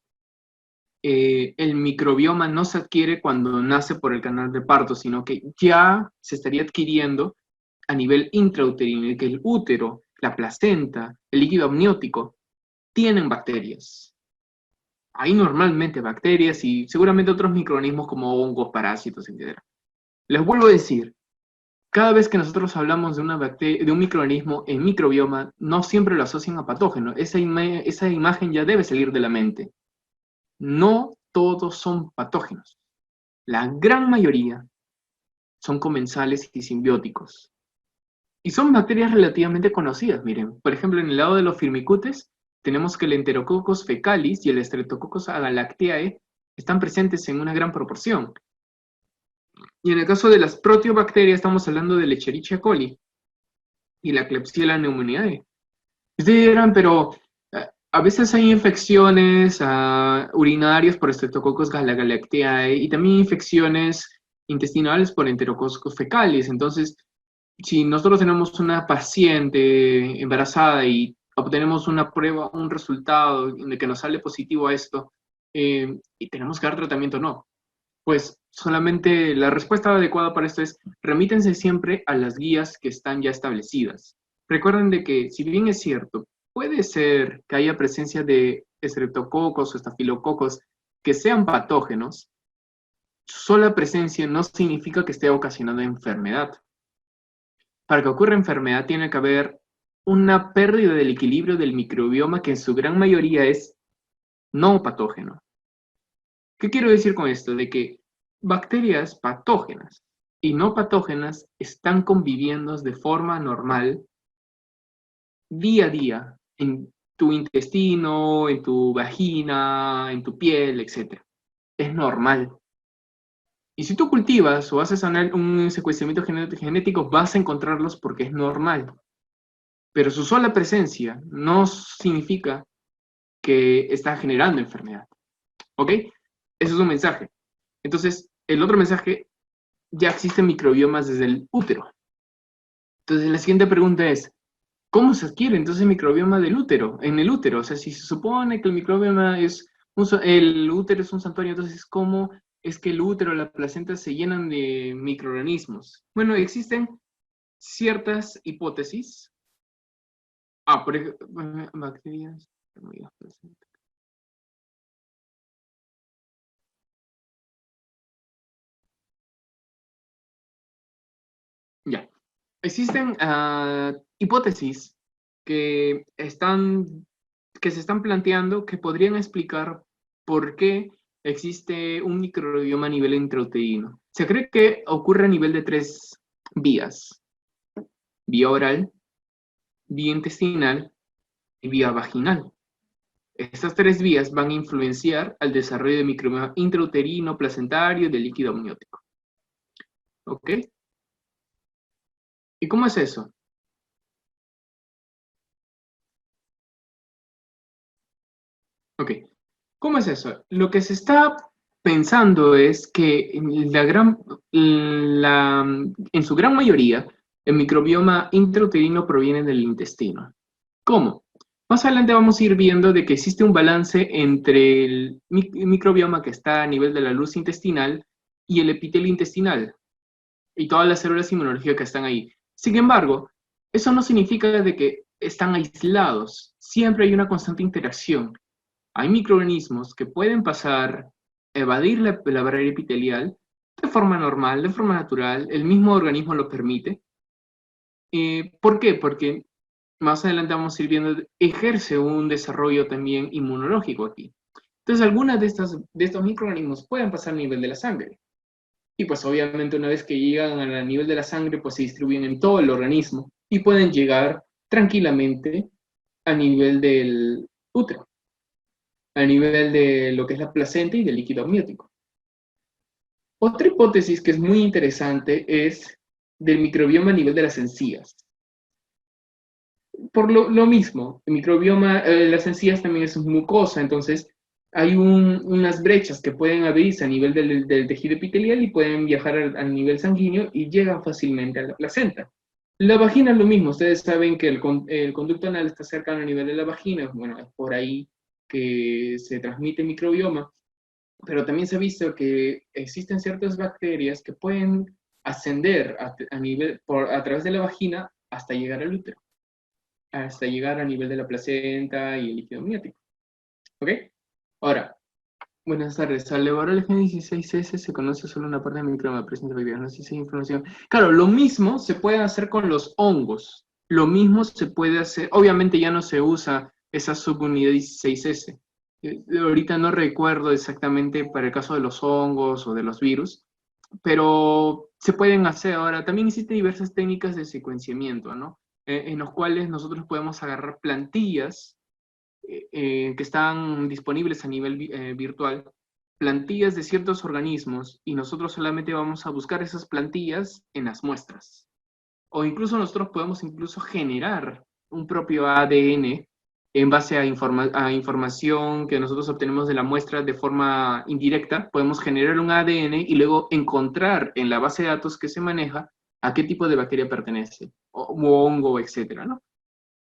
el microbioma no se adquiere cuando nace por el canal de parto, sino que ya se estaría adquiriendo a nivel intrauterino, y que el útero, la placenta, el líquido amniótico, tienen bacterias. Hay normalmente bacterias y seguramente otros microorganismos como hongos, parásitos, etc. Les vuelvo a decir, cada vez que nosotros hablamos de, de un microorganismo en microbioma, no siempre lo asocian a patógeno. Esa imagen ya debe salir de la mente. No todos son patógenos. La gran mayoría son comensales y simbióticos. Y son bacterias relativamente conocidas, miren. Por ejemplo, en el lado de los firmicutes, tenemos que el Enterococcus fecalis y el Streptococcus agalactiae están presentes en una gran proporción. Y en el caso de las proteobacterias, estamos hablando de Escherichia coli y la Klebsiella pneumoniae. Ustedes dirán, pero a veces hay infecciones urinarias por Streptococcus agalactiae y también infecciones intestinales por Enterococcus fecalis. Entonces, si nosotros tenemos una paciente embarazada y obtenemos una prueba, un resultado de que nos sale positivo a esto, y tenemos que dar tratamiento o no, pues solamente la respuesta adecuada para esto es remítense siempre a las guías que están ya establecidas. Recuerden de que, si bien es cierto, puede ser que haya presencia de estreptococos o estafilococos que sean patógenos, su sola presencia no significa que esté ocasionando enfermedad. Para que ocurra enfermedad tiene que haber una pérdida del equilibrio del microbioma que en su gran mayoría es no patógeno. ¿Qué quiero decir con esto? De que bacterias patógenas y no patógenas están conviviendo de forma normal día a día en tu intestino, en tu vagina, en tu piel, etc. Es normal. Y si tú cultivas o haces un secuenciamiento genético, vas a encontrarlos porque es normal. Pero su sola presencia no significa que está generando enfermedad. ¿Ok? Eso es un mensaje. Entonces, el otro mensaje, ya existen microbiomas desde el útero. Entonces, la siguiente pregunta es, ¿cómo se adquiere entonces el microbioma del útero? En el útero, o sea, si se supone que el microbioma es, el útero es un santuario, entonces, ¿cómo es que el útero, la placenta se llenan de microorganismos? Bueno, existen ciertas hipótesis. Por ejemplo, bacterias. Ya. Existen hipótesis que que se están planteando que podrían explicar por qué existe un microbioma a nivel intrauterino. Se cree que ocurre a nivel de tres vías: vía oral, vía intestinal y vía vaginal. Estas tres vías van a influenciar al desarrollo de microbioma intrauterino, placentario y de líquido amniótico. ¿Ok? ¿Y cómo es eso? Ok. ¿Cómo es eso? Lo que se está pensando es que en su gran mayoría, el microbioma intrauterino proviene del intestino. ¿Cómo? Más adelante vamos a ir viendo de que existe un balance entre el microbioma que está a nivel de la luz intestinal y el epitelio intestinal y todas las células inmunológicas que están ahí. Sin embargo, eso no significa de que están aislados. Siempre hay una constante interacción. Hay microorganismos que pueden pasar, evadir la barrera epitelial de forma normal, de forma natural, el mismo organismo lo permite. ¿Por qué? Porque más adelante vamos a ir viendo, ejerce un desarrollo también inmunológico aquí. Entonces, algunas de estos microorganismos pueden pasar a nivel de la sangre. Y pues obviamente una vez que llegan al nivel de la sangre, pues se distribuyen en todo el organismo y pueden llegar tranquilamente a nivel del útero, a nivel de lo que es la placenta y del líquido amniótico. Otra hipótesis que es muy interesante es del microbioma a nivel de las encías. Por lo mismo, el microbioma, las encías también es mucosa, entonces hay unas brechas que pueden abrirse a nivel del tejido epitelial y pueden viajar al nivel sanguíneo y llegan fácilmente a la placenta. La vagina es lo mismo, ustedes saben que el conducto anal está cercano a nivel de la vagina, bueno, es por ahí que se transmite microbioma, pero también se ha visto que existen ciertas bacterias que pueden ascender a través de la vagina hasta llegar al útero, hasta llegar a nivel de la placenta y el líquido amniótico. ¿Ok? Ahora, buenas tardes. Al elaborar el gen 16S se conoce solo una parte del microbioma presente en bacterias. No sé si hay información. Claro, lo mismo se puede hacer con los hongos. Lo mismo se puede hacer. Obviamente ya no se usa esa subunidad 16S. Ahorita no recuerdo exactamente para el caso de los hongos o de los virus, pero se pueden hacer ahora. También existen diversas técnicas de secuenciamiento, ¿no? En los cuales nosotros podemos agarrar plantillas que están disponibles a nivel virtual, plantillas de ciertos organismos, y nosotros solamente vamos a buscar esas plantillas en las muestras. O incluso nosotros podemos incluso generar un propio ADN en base a información que nosotros obtenemos de la muestra de forma indirecta. Podemos generar un ADN y luego encontrar en la base de datos que se maneja a qué tipo de bacteria pertenece, o hongo, etcétera, ¿no?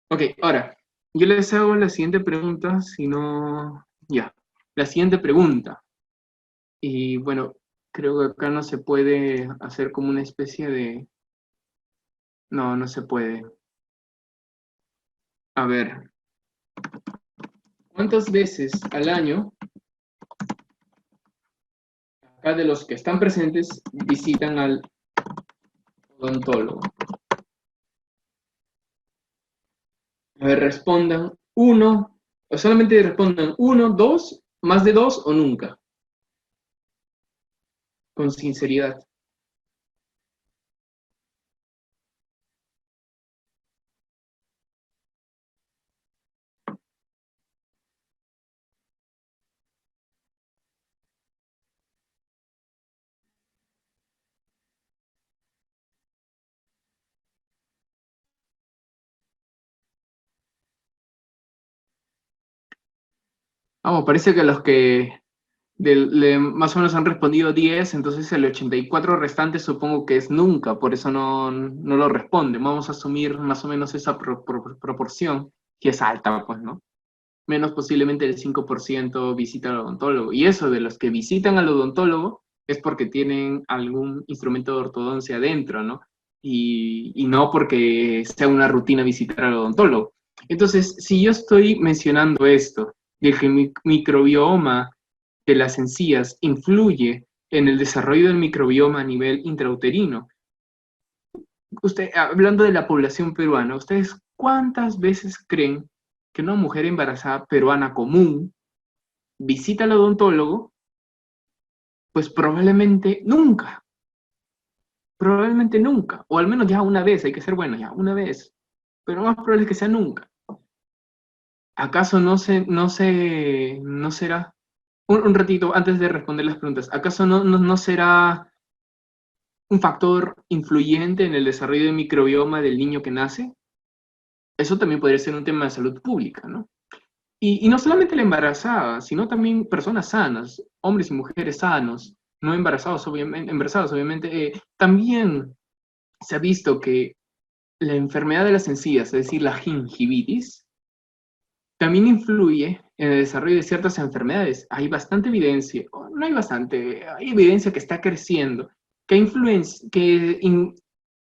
Ok, ahora, yo les hago la siguiente pregunta, si no... Ya, la siguiente pregunta. Y bueno, creo que acá no se puede hacer como una especie de... No, no se puede. A ver, ¿cuántas veces al año, acá de los que están presentes, visitan al odontólogo? A ver, respondan uno, o solamente respondan uno, dos, más de dos o nunca, con sinceridad. Vamos, parece que los que más o menos han respondido 10, entonces el 84 restante supongo que es nunca, por eso no lo responde. Vamos a asumir más o menos esa proporción, que es alta, pues, ¿no? Menos posiblemente el 5% visita al odontólogo. Y eso de los que visitan al odontólogo es porque tienen algún instrumento de ortodoncia adentro, ¿no? Y no porque sea una rutina visitar al odontólogo. Entonces, si yo estoy mencionando esto, de que mi microbioma de las encías influye en el desarrollo del microbioma a nivel intrauterino, usted, hablando de la población peruana, ¿ustedes cuántas veces creen que una mujer embarazada peruana común visita al odontólogo? Pues probablemente nunca, o al menos ya una vez, hay que ser bueno, ya una vez, pero lo más probable es que sea nunca. ¿Acaso no será, un ratito antes de responder las preguntas, ¿acaso no será un factor influyente en el desarrollo del microbioma del niño que nace? Eso también podría ser un tema de salud pública, ¿no? Y no solamente la embarazada, sino también personas sanas, hombres y mujeres sanos, no embarazados, obviamente. También se ha visto que la enfermedad de las encías, es decir, la gingivitis, también influye en el desarrollo de ciertas enfermedades. Hay bastante evidencia, no hay bastante, hay evidencia que está creciendo, que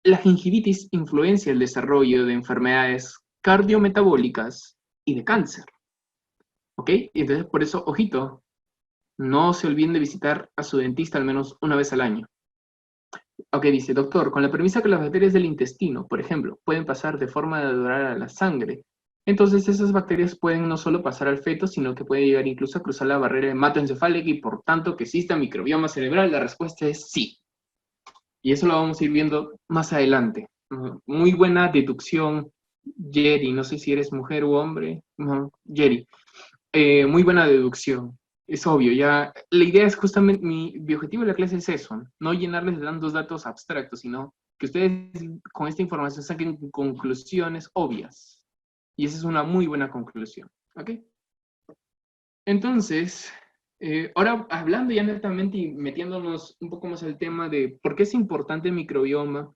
la gingivitis influencia el desarrollo de enfermedades cardiometabólicas y de cáncer. ¿Ok? Y entonces, por eso, ojito, no se olviden de visitar a su dentista al menos una vez al año. Ok, dice, doctor, con la premisa que las bacterias del intestino, por ejemplo, pueden pasar de forma de adorar a la sangre, entonces esas bacterias pueden no solo pasar al feto, sino que pueden llegar incluso a cruzar la barrera hematoencefálica y por tanto que exista microbioma cerebral. La respuesta es sí. Y eso lo vamos a ir viendo más adelante. Muy buena deducción, Jerry. No sé si eres mujer u hombre. Jerry. Muy buena deducción. Es obvio, ya. La idea es justamente, mi objetivo de la clase es eso, no llenarles de tantos datos abstractos, sino que ustedes con esta información saquen conclusiones obvias. Y esa es una muy buena conclusión. ¿Ok? Entonces, ahora hablando ya netamente y metiéndonos un poco más al tema de por qué es importante el microbioma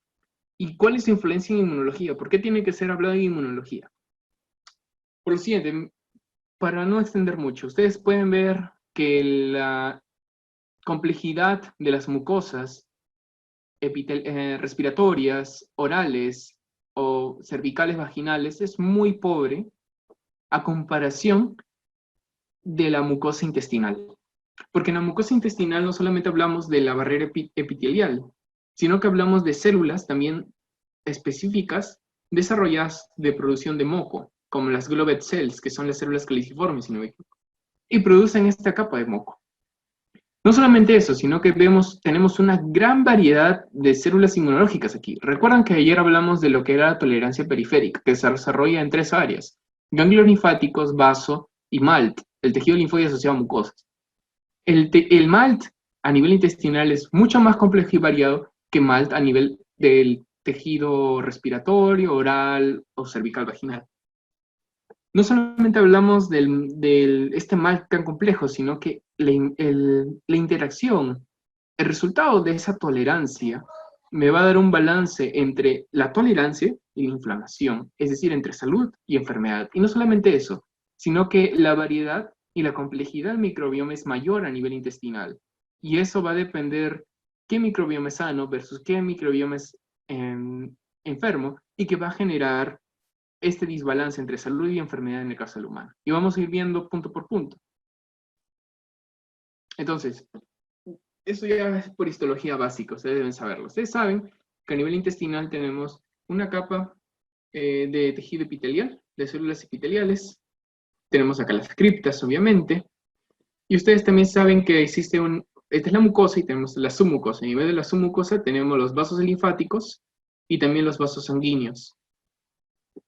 y cuál es su influencia en inmunología, por qué tiene que ser hablado de inmunología. Por lo siguiente, para no extender mucho, ustedes pueden ver que la complejidad de las mucosas respiratorias, orales o cervicales vaginales es muy pobre a comparación de la mucosa intestinal. Porque en la mucosa intestinal no solamente hablamos de la barrera epitelial, sino que hablamos de células también específicas desarrolladas de producción de moco, como las Glovet cells, que son las células caliciformes, si no me equivoco, y producen esta capa de moco. No solamente eso, sino que tenemos una gran variedad de células inmunológicas aquí. Recuerdan que ayer hablamos de lo que era la tolerancia periférica, que se desarrolla en tres áreas: ganglios linfáticos, vaso y MALT, el tejido linfóide asociado a mucosas. El MALT a nivel intestinal es mucho más complejo y variado que MALT a nivel del tejido respiratorio, oral o cervical vaginal. No solamente hablamos este MALT tan complejo, sino que la interacción, el resultado de esa tolerancia me va a dar un balance entre la tolerancia y la inflamación, es decir, entre salud y enfermedad. Y no solamente eso, sino que la variedad y la complejidad del microbioma es mayor a nivel intestinal. Y eso va a depender qué microbioma es sano versus qué microbioma es enfermo, y que va a generar este desbalance entre salud y enfermedad en el caso del humano. Y vamos a ir viendo punto por punto. Entonces, eso ya es por histología básica, ustedes deben saberlo. Ustedes saben que a nivel intestinal tenemos una capa de tejido epitelial, de células epiteliales. Tenemos acá las criptas, obviamente. Y ustedes también saben que existe esta es la mucosa y tenemos la submucosa. A nivel de la submucosa tenemos los vasos linfáticos y también los vasos sanguíneos.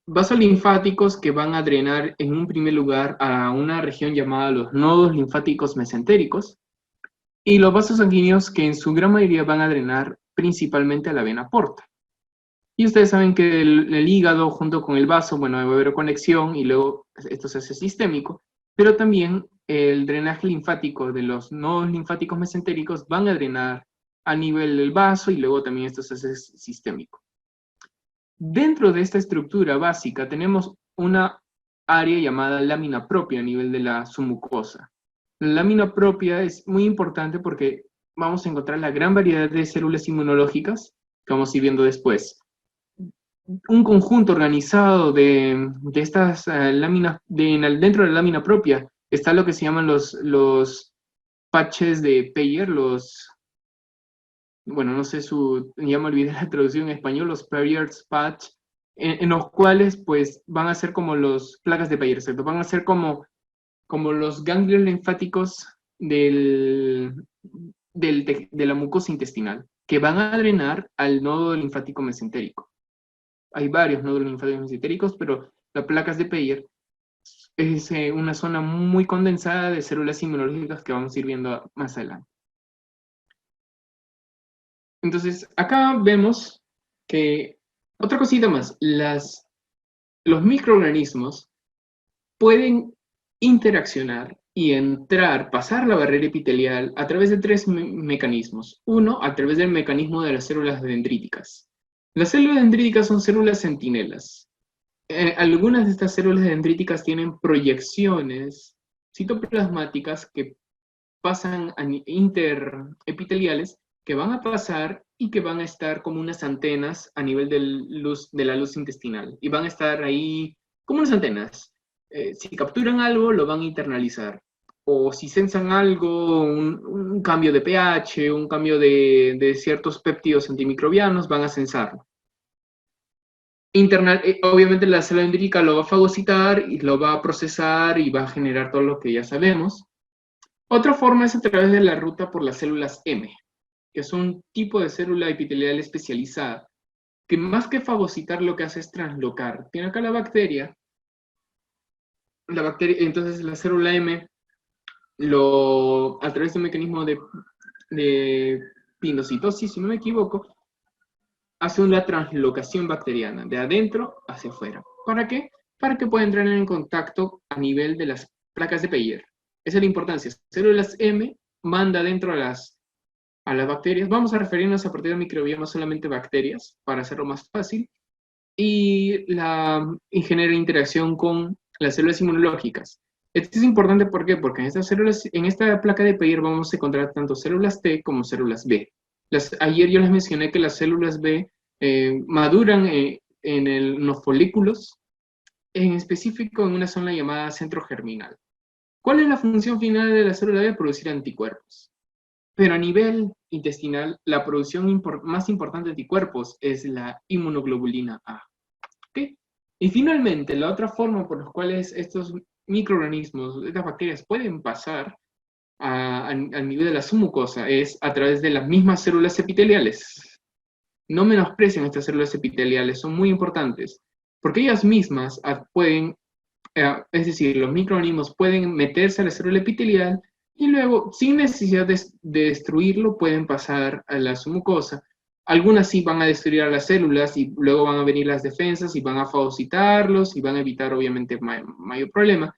Vasos linfáticos que van a drenar en un primer lugar a una región llamada los nodos linfáticos mesentéricos, y los vasos sanguíneos que en su gran mayoría van a drenar principalmente a la vena porta. Y ustedes saben que el hígado junto con el vaso, bueno, va a haber conexión y luego esto se hace sistémico, pero también el drenaje linfático de los nodos linfáticos mesentéricos van a drenar a nivel del vaso y luego también esto se hace sistémico. Dentro de esta estructura básica tenemos una área llamada lámina propia a nivel de la submucosa. La lámina propia es muy importante porque vamos a encontrar la gran variedad de células inmunológicas que vamos a ir viendo después. Un conjunto organizado de estas láminas, dentro de la lámina propia está lo que se llaman los patches de Peyer, bueno, no sé ya me olvidé la traducción en español, los Peyer's patch, en los cuales pues van a ser como los plagas de Peyer, ¿cierto? Van a ser como los ganglios linfáticos de la mucosa intestinal, que van a drenar al nodo linfático mesentérico. Hay varios nodos linfáticos mesentéricos, pero las placas de Peyer es una zona muy condensada de células inmunológicas que vamos a ir viendo más adelante. Entonces, acá vemos que, otra cosita más, los microorganismos pueden interaccionar y pasar la barrera epitelial a través de tres mecanismos. Uno, a través del mecanismo de las células dendríticas. Las células dendríticas son células centinelas. Algunas de estas células dendríticas tienen proyecciones citoplasmáticas que pasan interepiteliales, que van a pasar y que van a estar como unas antenas a nivel de la luz intestinal. Y van a estar ahí como unas antenas. Si capturan algo, lo van a internalizar. O si sensan algo, un cambio de pH, un cambio de ciertos péptidos antimicrobianos, van a sensarlo. Obviamente la célula dendrítica lo va a fagocitar y lo va a procesar y va a generar todo lo que ya sabemos. Otra forma es a través de la ruta por las células M, que es un tipo de célula epitelial especializada, que más que fagocitar lo que hace es translocar. Tiene acá la bacteria, entonces la célula M, a través de un mecanismo de pinocitosis, si no me equivoco, hace una translocación bacteriana, de adentro hacia afuera. ¿Para qué? Para que pueda entrar en contacto a nivel de las placas de Peyer. Esa es la importancia. Células M manda dentro a las bacterias. Vamos a referirnos a partir del microbioma solamente bacterias, para hacerlo más fácil, y genera interacción con las células inmunológicas. Esto es importante, ¿por qué? Porque en esta placa de Peyer vamos a encontrar tanto células T como células B. Ayer yo les mencioné que las células B maduran en los folículos, en específico en una zona llamada centro germinal. ¿Cuál es la función final de la célula B? Producir anticuerpos. Pero a nivel intestinal, la producción más importante de anticuerpos es la inmunoglobulina A. ¿Okay? Y finalmente, la otra forma por la cual estos microorganismos, estas bacterias pueden pasar, al nivel de la submucosa es a través de las mismas células epiteliales. No menosprecien estas células epiteliales, son muy importantes, porque ellas mismas pueden, es decir, los microorganismos pueden meterse a la célula epitelial y luego, sin necesidad de destruirlo, pueden pasar a la submucosa. Algunas sí van a destruir a las células y luego van a venir las defensas y van a fagocitarlos y van a evitar, obviamente, mayor problema.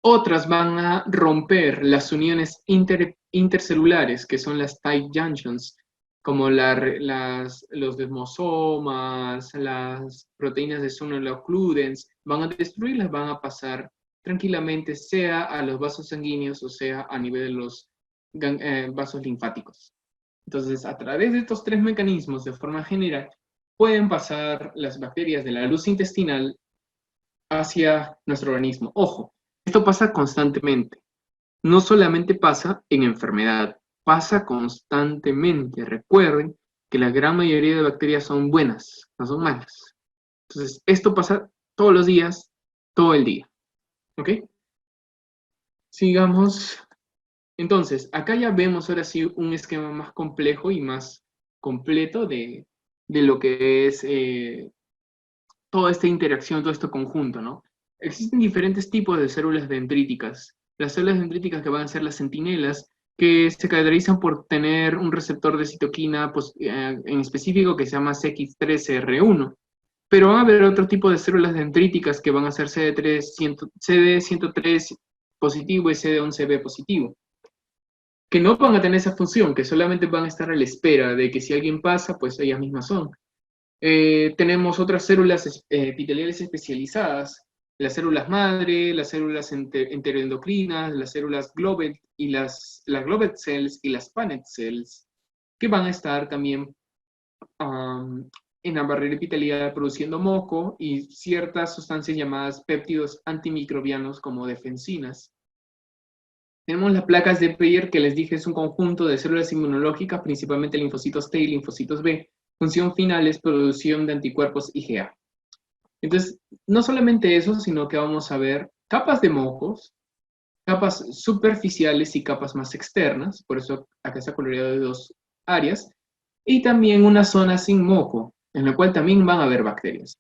Otras van a romper las uniones intercelulares, que son las tight junctions, como los desmosomas, las proteínas de sonolo-occludens, van a destruirlas, van a pasar tranquilamente, sea a los vasos sanguíneos o sea a nivel de los vasos linfáticos. Entonces, a través de estos tres mecanismos, de forma general, pueden pasar las bacterias de la luz intestinal hacia nuestro organismo. Ojo, esto pasa constantemente. No solamente pasa en enfermedad, pasa constantemente. Recuerden que la gran mayoría de bacterias son buenas, no son malas. Entonces, esto pasa todos los días, todo el día. ¿Ok? Sigamos. Entonces, acá ya vemos ahora sí un esquema más complejo y más completo de lo que es toda esta interacción, todo este conjunto, ¿no? Existen diferentes tipos de células dendríticas. Las células dendríticas que van a ser las centinelas, que se caracterizan por tener un receptor de citoquina en específico que se llama CX3R1. Pero van a haber otro tipo de células dendríticas que van a ser CD103 positivo y CD11B positivo, que no van a tener esa función, que solamente van a estar a la espera de que si alguien pasa, pues ellas mismas son. Tenemos otras células epiteliales especializadas, las células madre, las células enteroendocrinas, las células Globet y las Globet cells y las Panet cells, que van a estar también en la barrera epitelial produciendo moco y ciertas sustancias llamadas péptidos antimicrobianos como defensinas. Tenemos las placas de Peyer, que les dije es un conjunto de células inmunológicas, principalmente linfocitos T y linfocitos B. Función final es producción de anticuerpos IgA. Entonces, no solamente eso, sino que vamos a ver capas de mocos, capas superficiales y capas más externas, por eso acá está coloreado de dos áreas, y también una zona sin moco, en la cual también van a haber bacterias.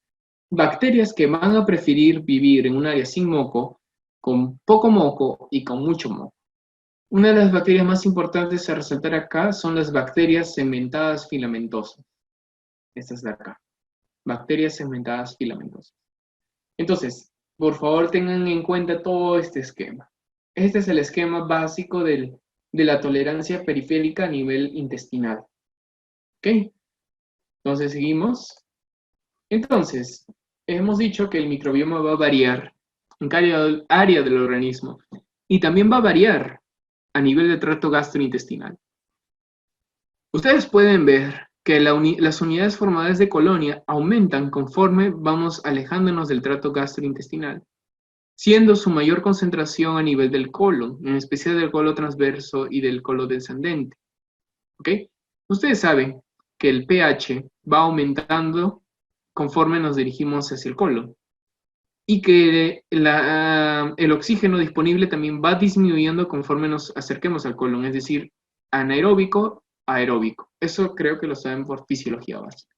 Bacterias que van a preferir vivir en un área sin moco, con poco moco y con mucho moco. Una de las bacterias más importantes a resaltar acá son las bacterias segmentadas filamentosas. Estas de acá. Bacterias segmentadas filamentosas. Entonces, por favor tengan en cuenta todo este esquema. Este es el esquema básico de la tolerancia periférica a nivel intestinal. ¿Ok? Entonces, seguimos. Entonces, hemos dicho que el microbioma va a variar en cada área del organismo y también va a variar a nivel de tracto gastrointestinal. Ustedes pueden ver que las unidades formadas de colonia aumentan conforme vamos alejándonos del tracto gastrointestinal, siendo su mayor concentración a nivel del colon, en especial del colon transverso y del colon descendente. ¿Ok? Ustedes saben que el pH va aumentando conforme nos dirigimos hacia el colon y que el oxígeno disponible también va disminuyendo conforme nos acerquemos al colon, es decir, anaeróbico, aeróbico. Eso creo que lo saben por fisiología básica.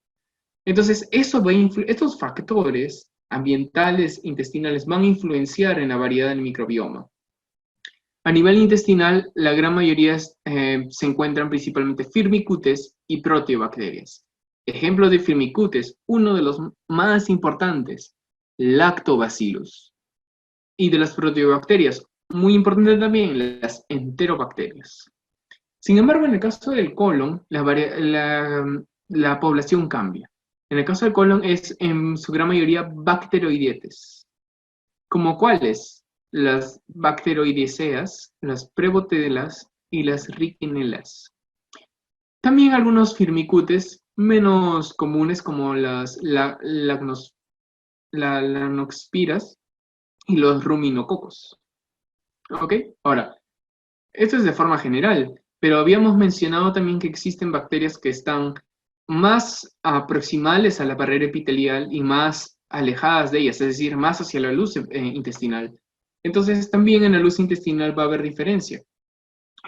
Entonces, estos factores ambientales, intestinales, van a influenciar en la variedad del microbioma. A nivel intestinal, la gran mayoría se encuentran principalmente firmicutes y proteobacterias. Ejemplo de firmicutes, uno de los más importantes, Lactobacillus. Y de las proteobacterias, muy importante también, las enterobacterias. Sin embargo, en el caso del colon, la población cambia. En el caso del colon es en su gran mayoría bacteroidetes. ¿Como cuáles? Las bacteroideaceas, las prebotelas y las riquinelas. También algunos firmicutes menos comunes como las lanoxpiras y los ruminococos. ¿Ok? Ahora, esto es de forma general, pero habíamos mencionado también que existen bacterias que están más proximales a la barrera epitelial y más alejadas de ellas, es decir, más hacia la luz intestinal. Entonces, también en la luz intestinal va a haber diferencia.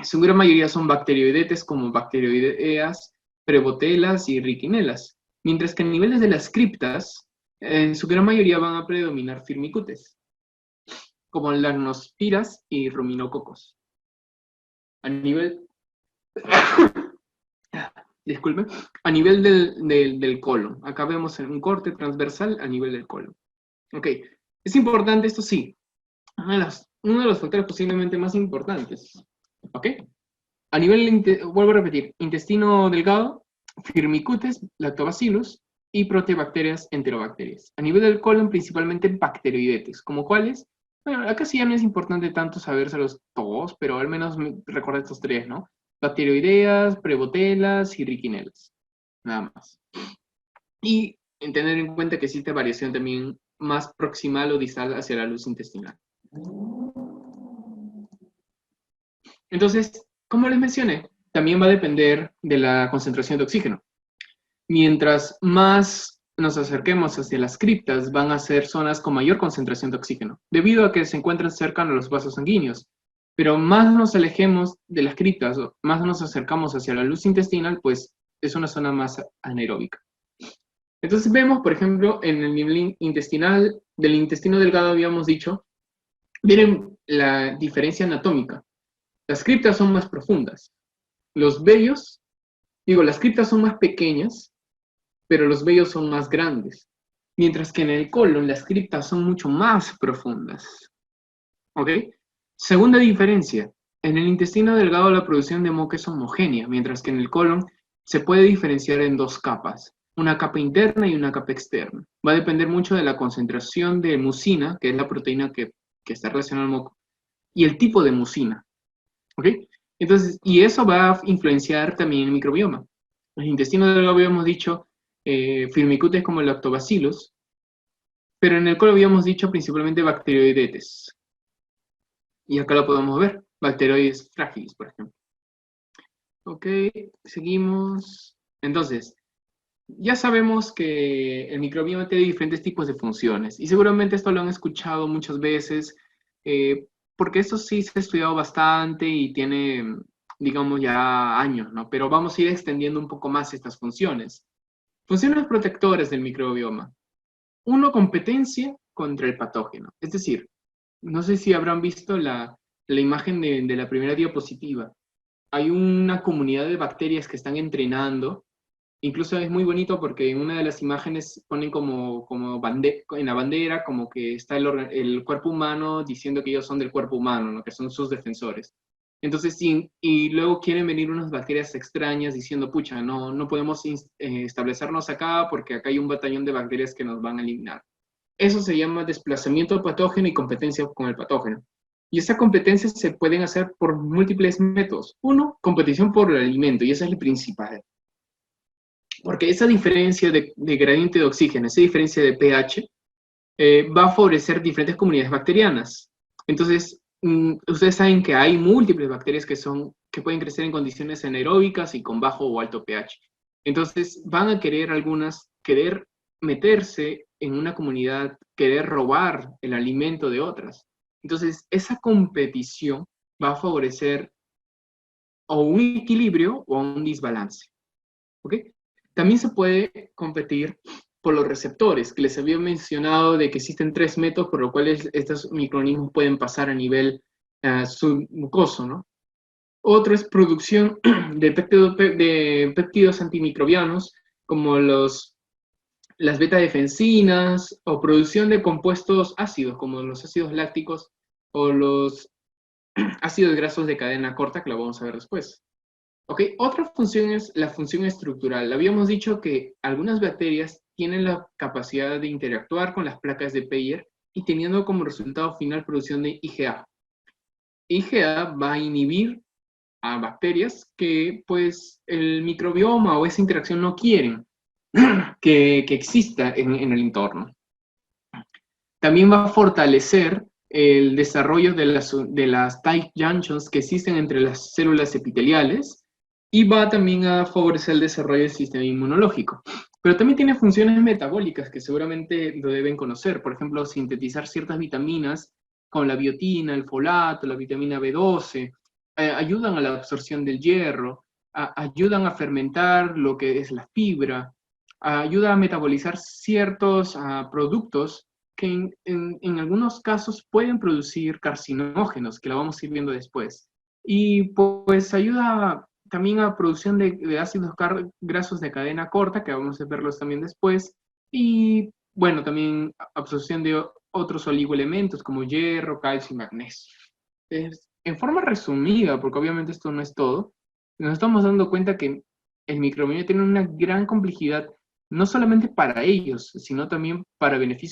Su gran mayoría son bacteroidetes como bacteroideas, prebotelas y riquinelas, mientras que a niveles de las criptas, en su gran mayoría van a predominar firmicutes, como lamnospiras y ruminococos. A nivel, disculpe, a nivel del colon, acá vemos un corte transversal a nivel del colon. Ok, es importante esto sí, uno de los factores posiblemente más importantes, ¿ok? A nivel, vuelvo a repetir, intestino delgado, firmicutes, lactobacillus y proteobacterias, enterobacterias. A nivel del colon, principalmente bacteroidetes, como cuáles. Bueno, acá sí ya no es importante tanto sabérselos todos, pero al menos recuerda estos tres, ¿no? Bacteroideas, prebotelas y riquinelas. Nada más. Y en tener en cuenta que existe variación también más proximal o distal hacia la luz intestinal. Entonces, como les mencioné, también va a depender de la concentración de oxígeno. Mientras más nos acerquemos hacia las criptas, van a ser zonas con mayor concentración de oxígeno, debido a que se encuentran cerca de los vasos sanguíneos. Pero más nos alejemos de las criptas, más nos acercamos hacia la luz intestinal, pues es una zona más anaeróbica. Entonces vemos, por ejemplo, en el nivel intestinal, del intestino delgado habíamos dicho, miren la diferencia anatómica. Las criptas son más profundas. Los vellos, las criptas son más pequeñas, pero los vellos son más grandes. Mientras que en el colon las criptas son mucho más profundas. ¿Ok? Segunda diferencia. En el intestino delgado la producción de moco es homogénea, mientras que en el colon se puede diferenciar en dos capas. Una capa interna y una capa externa. Va a depender mucho de la concentración de mucina, que es la proteína que está relacionada al moco, y el tipo de mucina. ¿Ok? Entonces, y eso va a influenciar también el microbioma. El intestino delgado habíamos dicho firmicutes como el lactobacillus, pero en el colon habíamos dicho principalmente bacteroidetes. Y acá lo podemos ver, bacteroides frágiles, por ejemplo. Ok, seguimos. Entonces, ya sabemos que el microbioma tiene diferentes tipos de funciones, y seguramente esto lo han escuchado muchas veces, porque esto sí se ha estudiado bastante y tiene, digamos, ya años, ¿no? Pero vamos a ir extendiendo un poco más estas funciones. Funciones protectoras del microbioma. Uno, competencia contra el patógeno. Es decir, no sé si habrán visto la imagen de la primera diapositiva. Hay una comunidad de bacterias que están entrenando. Incluso es muy bonito porque en una de las imágenes ponen como en la bandera como que está el cuerpo humano diciendo que ellos son del cuerpo humano, ¿no? Que son sus defensores. Entonces, sí, y luego quieren venir unas bacterias extrañas diciendo, pucha, no podemos establecernos acá porque acá hay un batallón de bacterias que nos van a eliminar. Eso se llama desplazamiento patógeno y competencia con el patógeno. Y esa competencia se pueden hacer por múltiples métodos. Uno, competición por el alimento, y esa es la principal. Porque esa diferencia de gradiente de oxígeno, esa diferencia de pH, va a favorecer diferentes comunidades bacterianas. Entonces, ustedes saben que hay múltiples bacterias que pueden crecer en condiciones anaeróbicas y con bajo o alto pH. Entonces, van a querer meterse en una comunidad, querer robar el alimento de otras. Entonces, esa competición va a favorecer o un equilibrio o un desbalance. ¿Ok? También se puede competir por los receptores, que les había mencionado de que existen 3 métodos por los cuales estos microorganismos pueden pasar a nivel submucoso, ¿no? Otro es producción de péptidos antimicrobianos, como las beta-defensinas, o producción de compuestos ácidos, como los ácidos lácticos o los ácidos grasos de cadena corta, que lo vamos a ver después. Ok, otra función es la función estructural. Habíamos dicho que algunas bacterias tienen la capacidad de interactuar con las placas de Peyer y teniendo como resultado final producción de IgA. IgA va a inhibir a bacterias que pues el microbioma o esa interacción no quieren que exista en el entorno. También va a fortalecer el desarrollo de las tight junctions que existen entre las células epiteliales y va también a favorecer el desarrollo del sistema inmunológico. Pero también tiene funciones metabólicas que seguramente lo deben conocer. Por ejemplo, sintetizar ciertas vitaminas como la biotina, el folato, la vitamina B12. ayudan a la absorción del hierro, ayudan a fermentar lo que es la fibra, ayuda a metabolizar ciertos productos que en algunos casos pueden producir carcinógenos, que lo vamos a ir viendo después. Y pues ayuda también a producción de ácidos grasos de cadena corta, que vamos a verlos también después, y bueno, también absorción de otros oligoelementos como hierro, calcio y magnesio. En forma resumida, porque obviamente esto no es todo, nos estamos dando cuenta que el microbioma tiene una gran complejidad, no solamente para ellos, sino también para beneficio